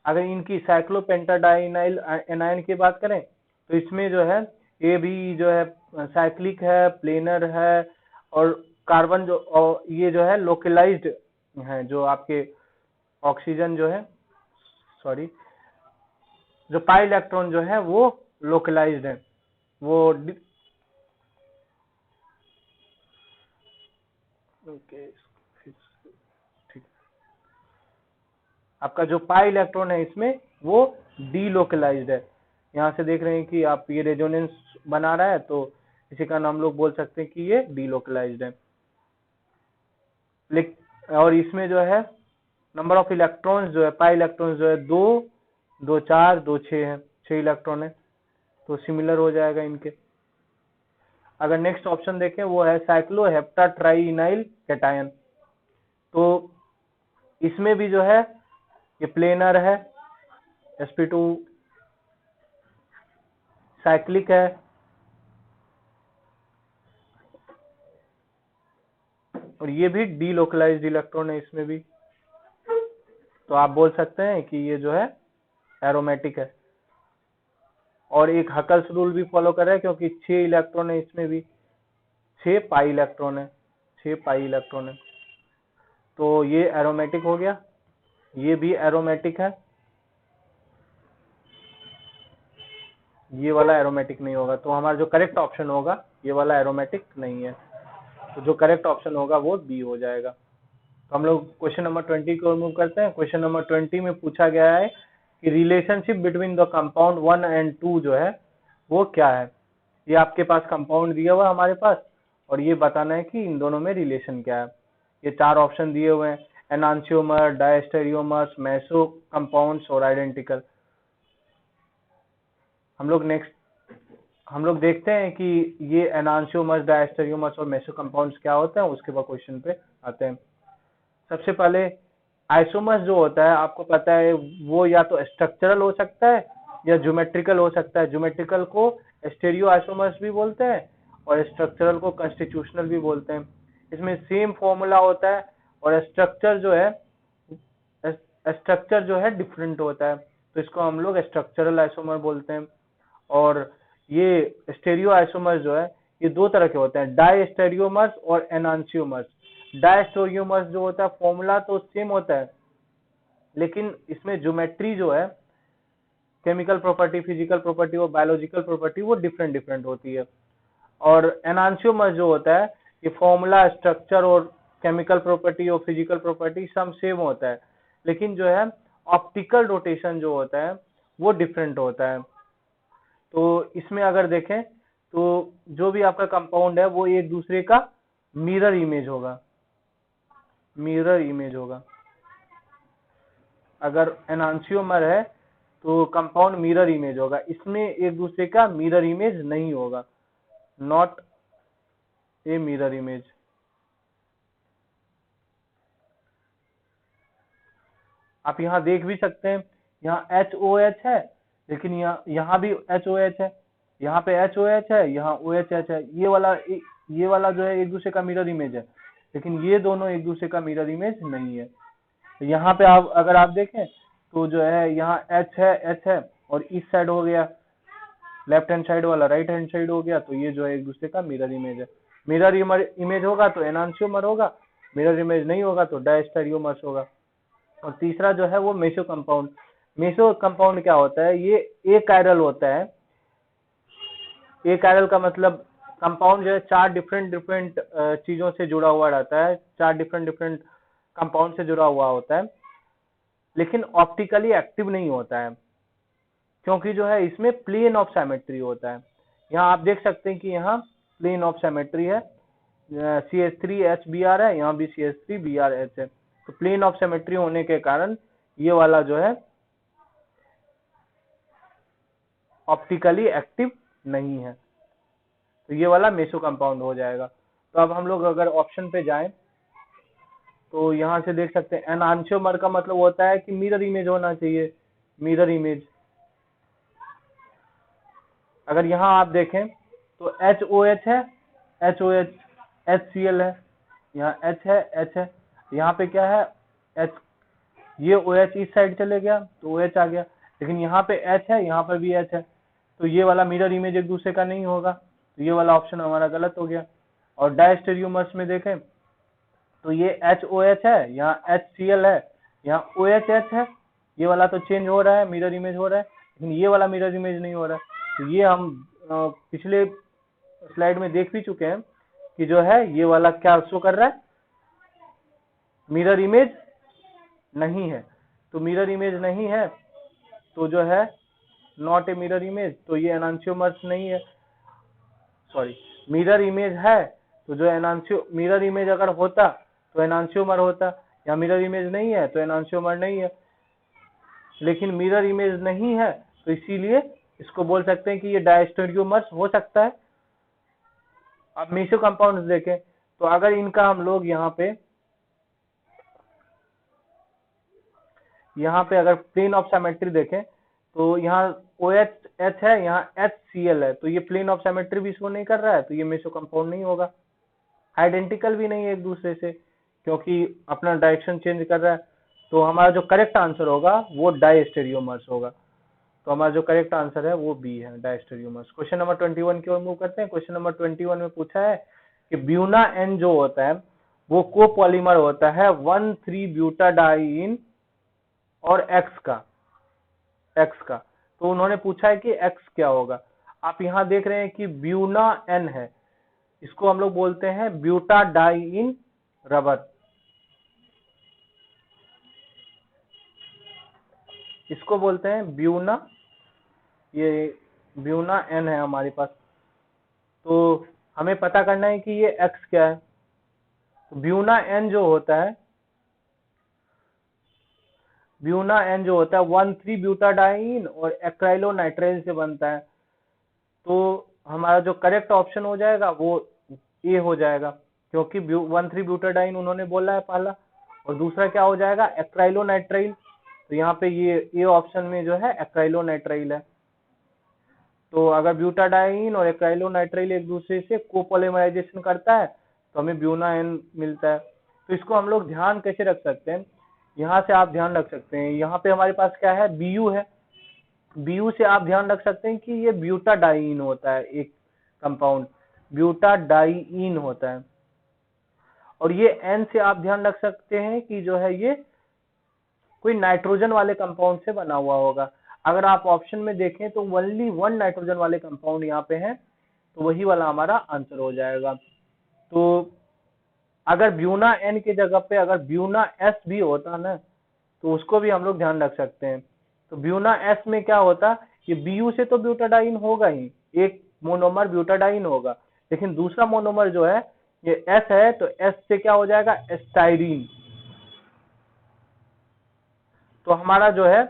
अगर इनकी साइक्लोपेंटाडाइनाइल एनायन की बात करें तो इसमें जो है ये भी जो है साइक्लिक है, प्लेनर है, और कार्बन जो और ये जो है लोकलाइज्ड है, जो आपके ऑक्सीजन जो है, सॉरी, जो पाई इलेक्ट्रॉन जो है वो लोकलाइज्ड है, वो ओके, ठीक। आपका जो पाई इलेक्ट्रॉन है इसमें वो डीलोकलाइज्ड है। यहाँ से देख रहे हैं कि आप ये रेजोनेंस बना रहा है, तो इसी का नाम लोग बोल सकते हैं कि ये डीलोकलाइज्ड है। और इसमें जो है नंबर ऑफ इलेक्ट्रॉन्स जो है, पाई इलेक्ट्रॉन्स जो है 2, 2 4, 2 6 है, 6 इलेक्ट्रॉन है, तो सिमिलर हो जाएगा इनके। अगर नेक्स्ट ऑप्शन देखें वो है साइक्लोहेप्टाट्राइइनाइल कैटायन, तो इसमें भी जो है ये प्लेनर है, sp2 साइक्लिक है, और ये भी डीलोकलाइज्ड इलेक्ट्रॉन है इसमें भी, तो आप बोल सकते हैं कि ये जो है एरोमेटिक है। और एक हकल्स रूल भी फॉलो कर रहा है, क्योंकि 6 इलेक्ट्रॉन है इसमें भी, 6 पाई इलेक्ट्रॉन है, 6 पाई इलेक्ट्रॉन है, तो ये एरोमेटिक हो गया। ये भी एरोमेटिक है, ये वाला एरोमेटिक नहीं होगा, तो हमारा जो करेक्ट ऑप्शन होगा ये वाला एरोमेटिक नहीं है, तो जो करेक्ट ऑप्शन होगा वो बी हो जाएगा। तो हम लोग क्वेश्चन नंबर 20 को मूव करते हैं। क्वेश्चन नंबर 20 में पूछा गया है कि relationship between the compound 1 and 2 जो है वो क्या है। ये आपके पास कंपाउंड दिया हुआ है हमारे पास, और ये बताना है कि इन दोनों में रिलेशन क्या है। ये 4 ऑप्शन दिए हुए हैं, एनांशियोमर, डायस्टेरियोमर्स, मेसो कंपाउंड्स और आइडेंटिकल। हम लोग देखते हैं कि ये एनांशियोमर्स, डायस्टेरियोमर्स और मेसो कंपाउंड्स क्या होते हैं, उसके बाद क्वेश्चन पे आते हैं। सबसे पहले आइसोमर्स जो होता है, आपको पता है वो या तो स्ट्रक्चरल हो सकता है या ज्योमेट्रिकल हो सकता है। ज्योमेट्रिकल को स्टेरियो आइसोमर्स भी बोलते हैं और स्ट्रक्चरल को कॉन्स्टिट्यूशनल भी बोलते हैं। इसमें सेम फॉर्मूला होता है और स्ट्रक्चर जो है डिफरेंट होता है, तो इसको हम लोग स्ट्रक्चरल आइसोमर बोलते हैं। और ये स्टेरियो आइसोमर्स जो है ये 2 तरह के होते हैं, डायस्टेरियोमर्स और एनांशियोमर्स। डायस्टेरियोमर्स जो होता है फॉर्मूला तो सेम होता है, लेकिन इसमें ज्योमेट्री जो है, केमिकल प्रॉपर्टी, फिजिकल प्रॉपर्टी और बायोलॉजिकल प्रॉपर्टी वो डिफरेंट डिफरेंट होती है। और एनांशियोमर्स जो होता है ये फॉर्मूला, स्ट्रक्चर और केमिकल प्रॉपर्टी और फिजिकल प्रॉपर्टी सब सेम होता है, लेकिन जो है ऑप्टिकल रोटेशन जो होता है वो डिफरेंट होता है। तो इसमें अगर देखें तो जो भी आपका कंपाउंड है वो एक दूसरे का मिरर इमेज होगा, मिरर इमेज होगा। अगर एनांशियोमर है तो कंपाउंड मिरर इमेज होगा, इसमें एक दूसरे का मिरर इमेज नहीं होगा, नॉट ए मिरर इमेज। आप यहाँ देख भी सकते हैं, यहाँ HOH है, लेकिन यहाँ भी HOH है, यहाँ पे HOH है, यहाँ OHH है। ये वाला जो है एक दूसरे का मिरर इमेज है, लेकिन ये दोनों एक दूसरे का मिरर इमेज नहीं है। तो यहाँ पे अगर आप देखें तो जो है यहाँ H है और इस साइड हो गया, लेफ्ट हैंड साइड वाला राइट हैंड साइड हो गया, तो ये जो है एक दूसरे का मिरर इमेज है। मिरर इमेज होगा तो एनांशियोमर होगा, मिरर इमेज नहीं होगा तो डायस्टेरियोमर्स होगा। और तीसरा जो है वो मेसो कंपाउंड। मेसो कंपाउंड क्या होता है, ये ए कायरल होता है। ए कायरल का मतलब कंपाउंड जो है 4 डिफरेंट चीजों से जुड़ा हुआ रहता है, 4 डिफरेंट कंपाउंड से जुड़ा हुआ होता है, लेकिन ऑप्टिकली एक्टिव नहीं होता है, क्योंकि जो है इसमें प्लेन ऑफ सिमेट्री होता है। यहाँ आप देख सकते हैं कि यहाँ प्लेन ऑफ सिमेट्री है, CH3HBr है, यहाँ भी CH3BrH है, तो प्लेन ऑफ सिमेट्री होने के कारण ये वाला जो है ऑप्टिकली एक्टिव नहीं है, तो ये वाला मेसो कंपाउंड हो जाएगा। तो अब हम लोग अगर ऑप्शन पे जाएं तो यहाँ से देख सकते हैं एनांशियोमर का मतलब होता है कि मिरर इमेज होना चाहिए, मिरर इमेज। अगर यहाँ आप देखें तो HOH है, HOH, HCl है, यहाँ H है, H है, यहाँ पे क्या है H, ये OH इस साइड चले गया तो OH आ गया, लेकिन यहाँ पे H है, यहाँ पर भी H है, तो ये वाला मिरर इमेज एक दूसरे का नहीं होगा, तो ये वाला ऑप्शन हमारा गलत हो गया। और डायस्टेरियोमर्स में देखें तो ये HOH है, यहाँ HCl है, यहाँ OHH है, ये वाला तो चेंज हो रहा है, मिरर इमेज हो रहा है, लेकिन ये वाला मिरर इमेज नहीं हो रहा है। तो ये हम पिछले स्लाइड में देख भी चुके हैं कि जो है ये वाला क्या शो कर रहा है, मिरर इमेज नहीं है। तो मिरर इमेज नहीं है तो जो है नॉट ए मिरर इमेज, तो ये एनांशियोमर्स नहीं है, सॉरी मिरर इमेज है तो जो एनांशियो, मिरर इमेज अगर होता तो एनांशियोमर होता, या मिरर इमेज नहीं है तो एनांशियोमर नहीं है, लेकिन मिरर इमेज नहीं है तो इसीलिए इसको बोल सकते हैं कि ये डायस्टेरियोमर्स हो सकता है। अब मेसो कंपाउंड्स देखें तो अगर इनका हम लोग यहाँ पे अगर प्लेन ऑफ सिमेट्री देखें तो यहाँ OH है, यहाँ HCl है, तो ये प्लेन ऑफ सिमेट्री भी शो नहीं कर रहा है, तो ये मेसो कंपाउंड नहीं होगा। आइडेंटिकल भी नहीं है एक दूसरे से क्योंकि अपना डायरेक्शन चेंज कर रहा है, तो हमारा जो करेक्ट आंसर होगा वो डायस्टेरियोमर्स होगा। तो हमारा जो करेक्ट आंसर है वो बी है, डायस्टेरियोमर्स। क्वेश्चन नंबर 21 की ओर मूव करते हैं। क्वेश्चन नंबर 21 में पूछा है कि ब्यूना एन जो होता है वो कोपॉलीमर होता है 1,3-ब्यूटाडाइइन और एक्स का। तो उन्होंने पूछा है कि एक्स क्या होगा। आप यहाँ देख रहे हैं कि ब्यूना एन है, इसको हम लोग बोलते हैं ब्यूटाडाइइन रबर, इसको बोलते हैं ब्यूना, ये ब्यूना एन है हमारे पास। तो हमें पता करना है कि ये एक्स क्या है। तो ब्यूना एन जो होता है 1,3-ब्यूटाडाइइन और एक्राइलोनाइट्राइल से बनता है, तो हमारा जो करेक्ट ऑप्शन हो जाएगा वो ए हो जाएगा, क्योंकि 1,3-ब्यूटाडाइइन उन्होंने बोला है पहला, और दूसरा क्या हो जाएगा एक्राइलोनाइट्राइल, तो यहाँ पे ये ए ऑप्शन में जो है एक्राइलोनाइट्राइल है। तो अगर ब्यूटाडाइइन और एक्राइलोनाइट्राइल एक दूसरे से कोपोलिमराइजेशन करता है तो हमें ब्यूना एन मिलता है। तो इसको हम लोग ध्यान कैसे रख सकते हैं, यहाँ से आप ध्यान रख सकते हैं, यहाँ पे हमारे पास क्या है बीयू है, बीयू से आप ध्यान रख सकते हैं कि ये ब्यूटाडाइइन होता है, एक कंपाउंड ब्यूटाडाइइन होता है। और ये एन से आप ध्यान रख सकते हैं कि जो है ये कोई नाइट्रोजन वाले कंपाउंड से बना हुआ होगा। अगर आप ऑप्शन में देखें तो ओनली 1 नाइट्रोजन वाले कंपाउंड यहाँ पे हैं, तो वही वाला हमारा आंसर हो जाएगा। तो अगर ब्यूना एन की जगह पे अगर ब्यूना एस भी होता ना तो उसको भी हम लोग ध्यान रख सकते हैं। तो ब्यूना एस में क्या होता, ये बीयू से तो ब्यूटाडाइन होगा ही, एक मोनोमर ब्यूटाडाइन होगा, लेकिन दूसरा मोनोमर जो है ये एस है, तो एस से क्या हो जाएगा एस्टाइरीन। तो हमारा जो है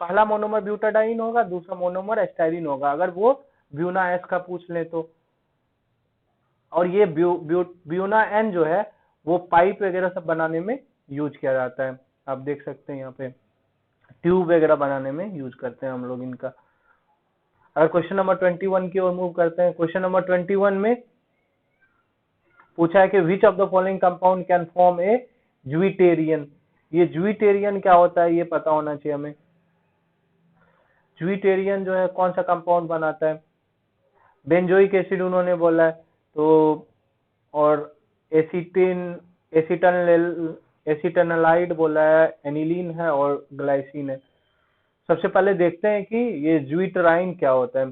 पहला मोनोमर ब्यूटाडाइन होगा, दूसरा मोनोमर एस्टाइरीन होगा, अगर वो ब्यूना एस का पूछ ले तो। और ये ब्यूना एन जो है वो पाइप वगैरह सब बनाने में यूज किया जाता है, आप देख सकते हैं यहाँ पे ट्यूब वगैरह बनाने में यूज करते हैं हम लोग इनका। अगर क्वेश्चन नंबर 21 की ओर मूव करते हैं, क्वेश्चन नंबर 21 में पूछा है कि which of the following compound can form a zwitterion. ये ज्यूटेरियन क्या होता है ये पता होना चाहिए हमें। ज्यूटेरियन जो है कौन सा कंपाउंड बनाता है, बेंजोइक एसिड उन्होंने बोला है, तो और एसिटनलाइड बोला है, एनिलीन है और ग्लाइसिन है। सबसे पहले देखते हैं कि ये ज्यूटराइन क्या होता है।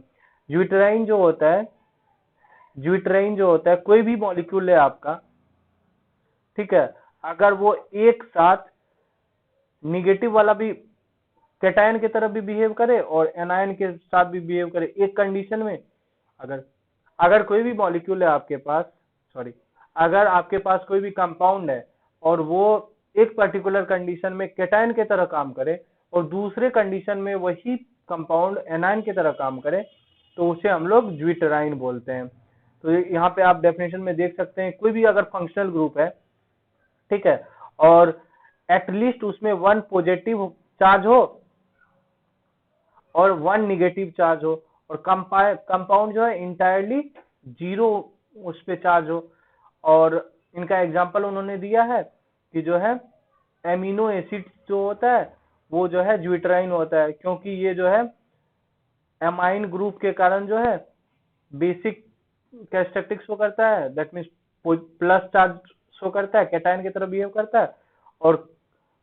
ज्यूटराइन जो होता है कोई भी मॉलिक्यूल है आपका, ठीक है, अगर वो एक साथ निगेटिव वाला भी कैटायन की तरफ भी बिहेव करे और एनायन के साथ भी बिहेव करे एक कंडीशन में, अगर कोई भी मॉलिक्यूल है आपके पास, अगर आपके पास कोई भी कंपाउंड है और वो एक पर्टिकुलर कंडीशन में कैटायन की तरह काम करे और दूसरे कंडीशन में वही कंपाउंड एनायन की तरह काम करे, तो उसे हम लोग ज्यूटराइन बोलते हैं। तो यहाँ पे आप डेफिनेशन में देख सकते हैं कोई भी अगर फंक्शनल ग्रुप है, ठीक है, और एटलीस्ट उसमें 1 पॉजिटिव चार्ज हो और 1 निगेटिव चार्ज हो, और कंपाउंड जो है इंटायरली 0 उस पे चार्ज हो। और इनका एग्जांपल उन्होंने दिया है कि जो है एमिनो एसिड जो होता है वो जो है ज्यूटराइन होता है, क्योंकि ये जो है एमाइन ग्रुप के कारण जो है बेसिक कैरेक्टरिस्टिक शो करता है, that means plus charge show करता है, कैटायन की तरह बिहेव करता है, और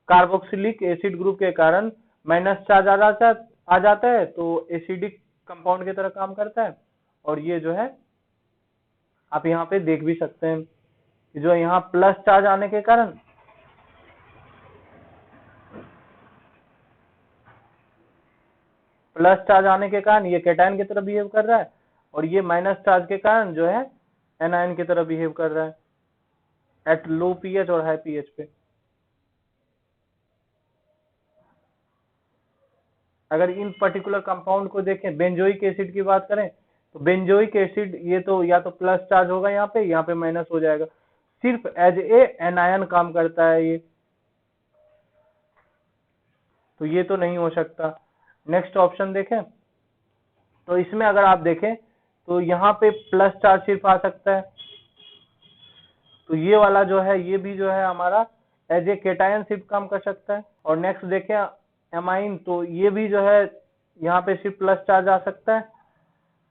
कार्बोक्सिलिक एसिड ग्रुप के कारण माइनस चार्ज आ जाता है, तो एसिडिक कंपाउंड की तरह काम करता है। और ये जो है आप यहाँ पे देख भी सकते हैं कि जो यहाँ प्लस चार्ज आने के कारण ये कैटायन की तरह बिहेव कर रहा है, और ये माइनस चार्ज के कारण जो है एनायन की तरह बिहेव कर रहा है एट लो पीएच और हाई पीएच पे। अगर इन पर्टिकुलर कंपाउंड को देखें, बेंजोइक एसिड की बात करें, तो बेंजोइक एसिड ये तो या तो प्लस चार्ज होगा, यहाँ पे माइनस हो जाएगा, सिर्फ एज ए एनायन काम करता है ये, तो ये तो नहीं हो सकता। नेक्स्ट ऑप्शन देखें, तो इसमें अगर आप देखें तो यहाँ पे प्लस चार्ज सिर्फ आ सकता है, तो ये वाला जो है ये भी जो है हमारा एज ए केटायन सिर्फ काम कर सकता है। और नेक्स्ट देखें एमाइन, तो ये भी जो है यहाँ पे सिर्फ प्लस चार्ज आ सकता है,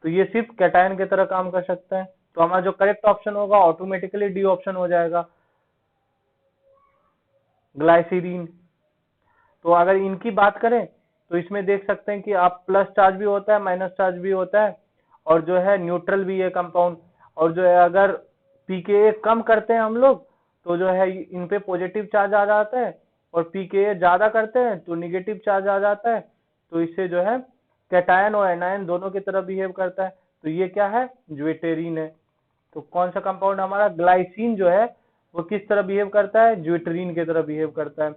तो ये सिर्फ कैटायन की तरह काम कर सकता है। तो हमारा जो करेक्ट ऑप्शन होगा ऑटोमेटिकली डी ऑप्शन हो जाएगा, ग्लाइसिरीन। तो अगर इनकी बात करें तो इसमें देख सकते हैं कि आप प्लस चार्ज भी होता है, माइनस चार्ज भी होता है, और जो है न्यूट्रल भी है कंपाउंड, और जो है अगर पीकेए कम करते हैं हम लोग तो जो है इन पे पॉजिटिव चार्ज आ जाता है, और पीकेए ज्यादा करते हैं तो निगेटिव चार्ज आ जाता है, तो इससे जो है कैटायन और एनायन दोनों की तरह बिहेव करता है। तो ये क्या है, ज्वेटेरिन है। तो कौन सा कंपाउंड हमारा ग्लाइसिन जो है वो किस तरह बिहेव करता है, ज्वेटरीन की तरह बिहेव करता है।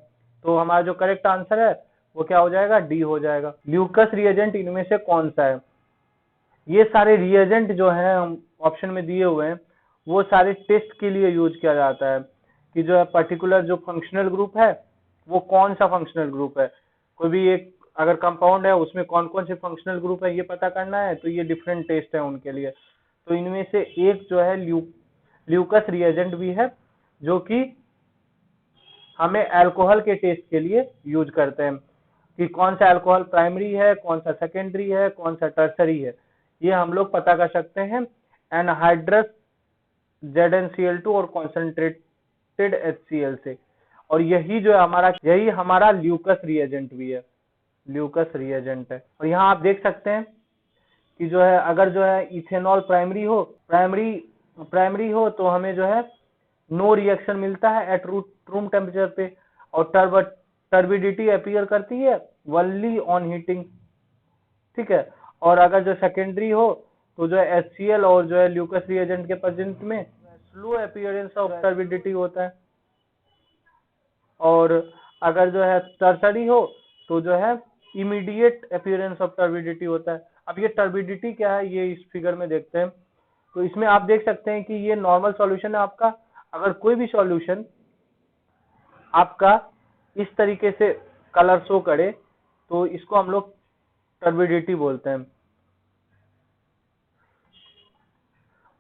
तो हमारा जो करेक्ट आंसर है वो क्या हो जाएगा, डी हो जाएगा। ल्यूकस रिएजेंट इनमें से कौन सा है? ये सारे रिएजेंट जो है हम ऑप्शन में दिए हुए हैं वो सारे टेस्ट के लिए यूज किया जाता है कि जो है पर्टिकुलर जो फंक्शनल ग्रुप है वो कौन सा फंक्शनल ग्रुप है। कोई भी एक अगर कंपाउंड है उसमें कौन कौन से फंक्शनल ग्रुप है ये पता करना है, तो ये डिफरेंट टेस्ट है उनके लिए। तो इनमें से एक जो है ल्यूकस रिएजेंट भी है जो कि हमें अल्कोहल के टेस्ट के लिए यूज करते हैं कि कौन सा अल्कोहल प्राइमरी है, कौन सा सेकेंडरी है, कौन सा टर्सरी है, ये हम लोग पता कर सकते हैं एनहाइड्रस ZnCl2 और कॉन्सेंट्रेटेड HCl से। और यही हमारा ल्यूकस रिएजेंट भी है, ल्यूकस रिएजेंट है। और यहाँ आप देख सकते हैं कि जो है अगर जो है इथेनॉल प्राइमरी हो तो हमें जो है नो रिएक्शन मिलता है एट रूम टेम्परेचर पे, और टर्बिडिटी अपीयर करती है ओनली ऑन हीटिंग, ठीक है। और अगर जो सेकेंडरी हो तो जो है HCl और जो है ल्यूकस रिएजेंट के प्रेजेंट में स्लो अपीयरेंस ऑफ टर्बिडिटी होता है। और अगर जो है टर्सरी हो तो जो है इमीडिएट अपीयरेंस ऑफ टर्बिडिटी होता है। अब ये टर्बिडिटी क्या है ये इस फिगर में देखते हैं। तो इसमें आप देख सकते हैं कि ये नॉर्मल सॉल्यूशन है आपका। अगर कोई भी सॉल्यूशन आपका इस तरीके से कलर शो करे तो इसको हम लोग टर्बिडिटी बोलते हैं।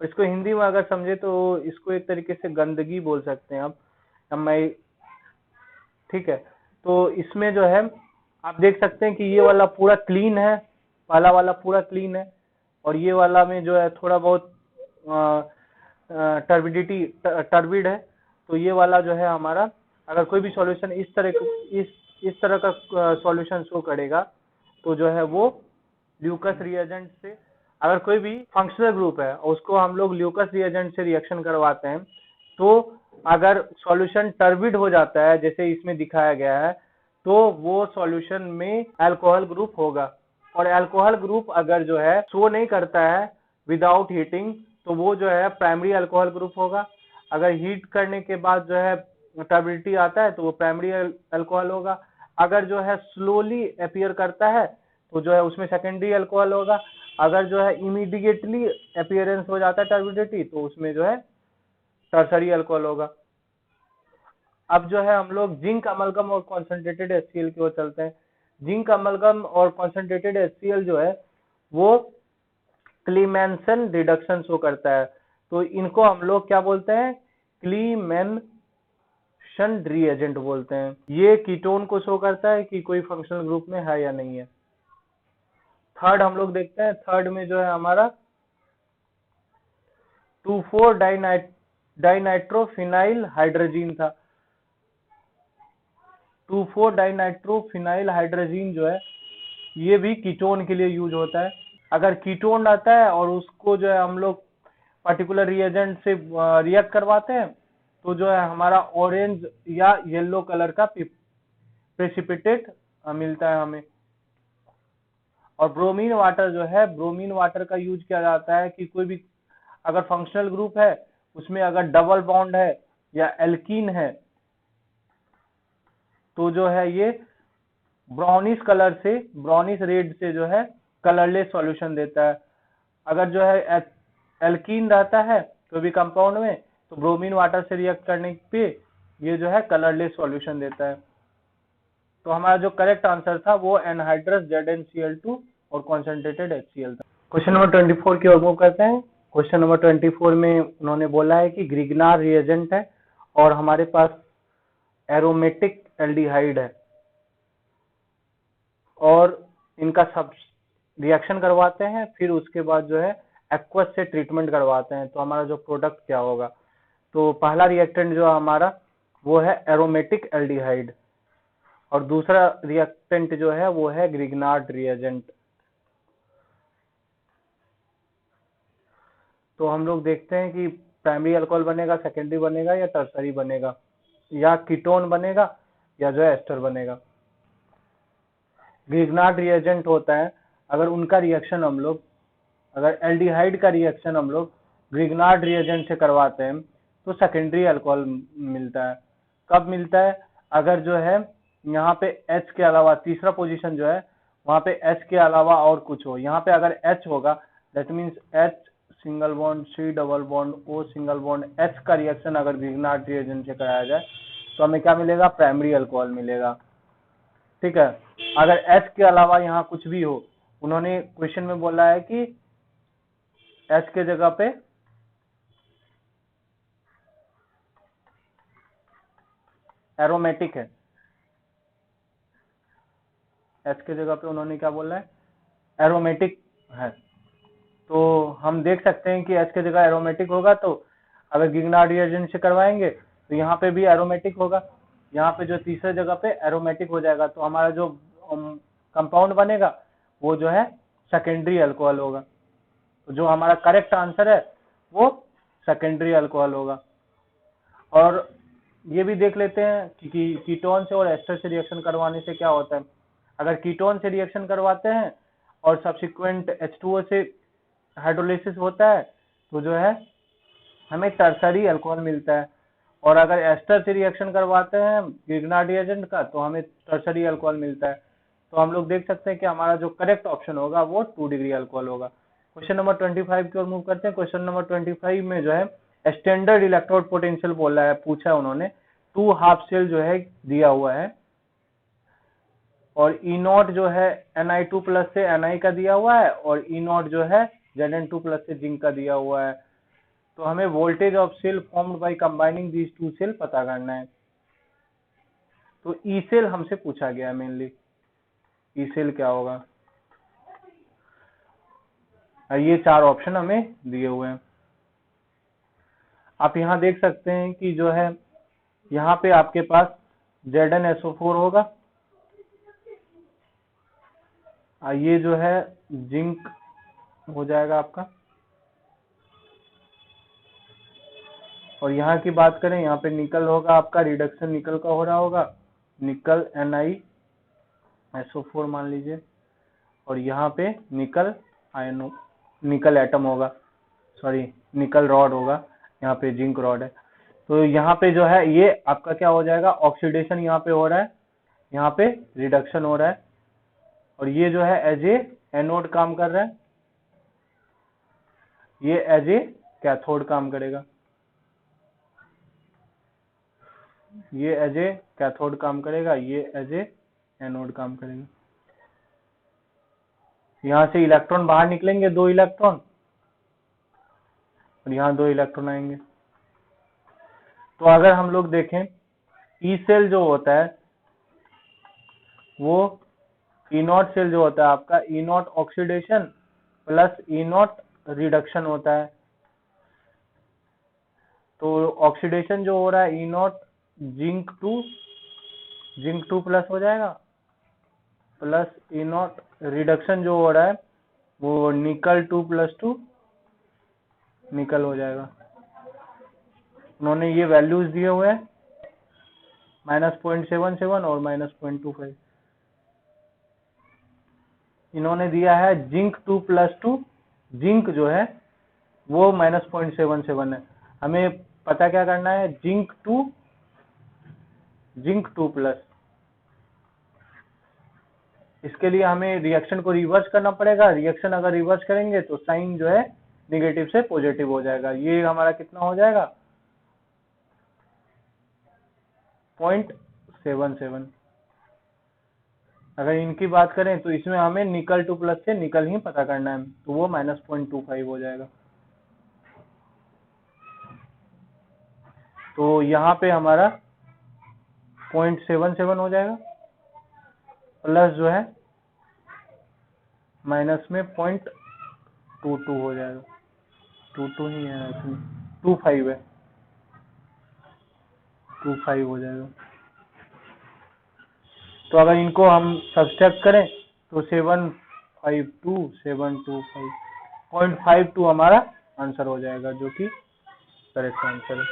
इसको हिंदी में अगर समझे तो इसको एक तरीके से गंदगी बोल सकते हैं आप, मैं, ठीक है। तो इसमें जो है आप देख सकते हैं कि ये वाला पूरा क्लीन है, पहला वाला पूरा क्लीन है, और ये वाला में जो है थोड़ा बहुत टर्बिड है। तो ये वाला जो है हमारा अगर कोई भी सॉल्यूशन इस तरह का सॉल्यूशन शो करेगा तो जो है वो ल्यूकस रिएजेंट से, अगर कोई भी फंक्शनल ग्रुप है उसको हम लोग ल्यूकस रिएजेंट से रिएक्शन करवाते हैं, तो अगर सॉल्यूशन टर्बिड हो जाता है जैसे इसमें दिखाया गया है तो वो सॉल्यूशन में अल्कोहल ग्रुप होगा। और अल्कोहल ग्रुप अगर जो है शो नहीं करता है विदाउट हीटिंग तो वो जो है प्राइमरी अल्कोहल ग्रुप होगा। अगर हीट करने के बाद जो है टर्बिडिटी आता है तो वो प्राइमरी अल्कोहल होगा। अगर जो है स्लोली अपीयर करता है तो जो है उसमें सेकेंडरी अल्कोहल होगा। अगर जो है इमीडिएटली अपीयरेंस हो जाता है टर्बिडिटी तो उसमें जो है टर्सरी अल्कोहल होगा। अब जो है हम लोग जिंक अमलगम और कॉन्सेंट्रेटेड HCl की ओर चलते हैं। जिंक अमलगम और कॉन्सेंट्रेटेड HCl जो है वो क्लीमेंसन रिडक्शन शो करता है, तो इनको हम लोग क्या बोलते हैं, क्लीमेंसन रिएजेंट बोलते हैं। ये कीटोन को शो करता है कि कोई फंक्शनल ग्रुप में है या नहीं है। थर्ड हम लोग देखते हैं, थर्ड में जो है हमारा 2,4 डाइनाइट्रोफिनाइल हाइड्रोजीन था। 2,4 डाइनाइट्रोफिनाइल हाइड्रोजीन जो है ये भी कीटोन के लिए यूज होता है। अगर कीटोन आता है और उसको जो है हम लोग पर्टिकुलर रिएजेंट से रिएक्ट करवाते हैं तो जो है हमारा ऑरेंज या येलो कलर का प्रेसिपिटेट मिलता है हमें। और ब्रोमीन वाटर जो है, ब्रोमीन वाटर का यूज किया जाता है कि कोई भी अगर फंक्शनल ग्रुप है उसमें अगर डबल बॉन्ड है या एल्कीन है तो जो है ये ब्राउनिश कलर से, ब्राउनिश रेड से जो है कलरलेस सॉल्यूशन देता है। अगर जो है एल्कीन रहता है कोई भी कंपाउंड में तो ब्रोमीन वाटर से रिएक्ट करने पे ये जो है कलरलेस सॉल्यूशन देता है। तो हमारा जो करेक्ट आंसर था वो एनहाइड्रस ZnCl2 और कॉन्सेंट्रेटेड HCl था। क्वेश्चन नंबर 24 की ओर मूव करते हैं। क्वेश्चन नंबर 24 में उन्होंने बोला है कि ग्रिग्नार रिएजेंट है और हमारे पास एरोमेटिक एल्डिहाइड है और इनका सब रिएक्शन करवाते हैं, फिर उसके बाद जो है एक्वस से ट्रीटमेंट करवाते हैं, तो हमारा जो प्रोडक्ट क्या होगा। तो पहला रिएक्टेंट जो हमारा वो है एरोमेटिक एल्डिहाइड और दूसरा रिएक्टेंट जो है वो है ग्रिग्नार्ड रिएजेंट। तो हम लोग देखते हैं कि प्राइमरी अल्कोहल बनेगा, सेकेंडरी बनेगा या टर्सरी बनेगा, या कीटोन बनेगा या जो है एस्टर बनेगा। ग्रिग्नार्ड रिएजेंट होता है अगर उनका रिएक्शन हम लोग, अगर एल्डिहाइड का रिएक्शन हम लोग ग्रिग्नार्ड रिएजेंट से करवाते हैं तो सेकेंडरी अल्कोहल मिलता है। कब मिलता है, अगर जो है यहाँ पे H के अलावा तीसरा पोजीशन जो है वहां पे H के अलावा और कुछ हो। यहाँ पे अगर H होगा that means H single bond C double bond O single bond H का रिएक्शन अगर ग्रिग्नार्ड रिएजेंट से कराया जाए तो हमें क्या मिलेगा, प्राइमरी अल्कोहल मिलेगा। ठीक है, अगर H के अलावा यहाँ कुछ भी हो, उन्होंने क्वेश्चन में बोला है कि H के जगह पे एरोमेटिक है, H के जगह पे उन्होंने क्या बोला है, एरोमेटिक है। तो हम देख सकते हैं कि H के जगह एरोमेटिक होगा तो अगर ग्रिग्नार्ड रिएजेंट से करवाएंगे तो यहाँ पे भी एरोमेटिक होगा, यहाँ पे जो तीसरे जगह पे एरोमेटिक हो जाएगा, तो हमारा जो कंपाउंड बनेगा वो जो है सेकेंडरी अल्कोहल होगा। तो जो हमारा करेक्ट आंसर है वो सेकेंडरी अल्कोहल होगा। और ये भी देख लेते हैं कि कीटोन से और एस्टर से रिएक्शन करवाने से क्या होता है। अगर कीटोन से रिएक्शन करवाते हैं और सब्सिक्वेंट H2O से हाइड्रोलिसिस होता है तो जो है हमें टर्सरी अल्कोहल मिलता है, और अगर एस्टर से रिएक्शन करवाते हैं ग्रिग्नार्ड रिएजेंट का तो हमें टर्सरी अल्कोहल मिलता है। तो हम लोग देख सकते हैं कि हमारा जो करेक्ट ऑप्शन होगा वो 2 डिग्री अल्कोहल होगा। क्वेश्चन नंबर 25 की ओर मूव करते हैं। क्वेश्चन नंबर 25 में जो है स्टैंडर्ड इलेक्ट्रोड पोटेंशियल बोला है, पूछा है उन्होंने, 2 हाफ सेल जो है दिया हुआ है और E0 जो है Ni2 प्लस से Ni का दिया हुआ है और E0 जो है Zn2 प्लस से जिंक का दिया हुआ है। तो हमें voltage of cell formed by combining these 2 cell पता करना है। तो ई सेल हमसे पूछा गया है मेनली, ई सेल क्या होगा। ये 4 ऑप्शन हमें दिए हुए हैं। आप यहाँ देख सकते हैं कि जो है यहाँ पे आपके पास ZnSO4 होगा, ये जो है जिंक हो जाएगा आपका। और यहाँ की बात करें, यहाँ पे निकल होगा आपका, रिडक्शन निकल का हो रहा होगा, निकल NiSO4 मान लीजिए, और यहाँ पे निकल आयनो, निकल एटम होगा, सॉरी निकल रॉड होगा, यहाँ पे जिंक रॉड है। तो यहाँ पे जो है ये आपका क्या हो जाएगा, ऑक्सीडेशन यहाँ पे हो रहा है, यहाँ पे रिडक्शन हो रहा है, और ये जो है एज ए एनोड काम कर रहा है, ये एज ए कैथोड काम करेगा, ये एज ए कैथोड काम करेगा, ये एज ए एनोड काम करेगा। यहाँ से इलेक्ट्रॉन बाहर निकलेंगे, 2 इलेक्ट्रॉन, और यहाँ 2 इलेक्ट्रॉन आएंगे। तो अगर हम लोग देखें ई सेल जो होता है वो ई नॉट सेल जो होता है आपका E nought oxidation plus E nought reduction होता है। तो ऑक्सीडेशन जो हो रहा है ई नॉट जिंक 2 प्लस हो जाएगा, प्लस ई नॉट रिडक्शन जो हो रहा है वो निकल 2 प्लस 2 निकल हो जाएगा। उन्होंने ये वैल्यूज दिए हुए हैं -0.77 और -0.25। इन्होंने दिया है जिंक 2 प्लस 2, जिंक जो है वो -0.77 है। हमें पता क्या करना है, जिंक 2 प्लस। इसके लिए हमें रिएक्शन को रिवर्स करना पड़ेगा। रिएक्शन अगर रिवर्स करेंगे तो साइन जो है निगेटिव से पॉजिटिव हो जाएगा। ये हमारा कितना हो जाएगा 0.77। अगर इनकी बात करें तो इसमें हमें निकल 2 प्लस से निकल ही पता करना है, तो वो -0.25 हो जाएगा। तो यहाँ पे हमारा 0.77 हो जाएगा, प्लस जो है माइनस में 0.22 हो जाएगा। 22 ही है, 25 है, 25 हो जाएगा। तो अगर इनको हम सब्सट्रैक्ट करें तो 752 0.52 हमारा आंसर हो जाएगा, जो कि करेक्ट आंसर है।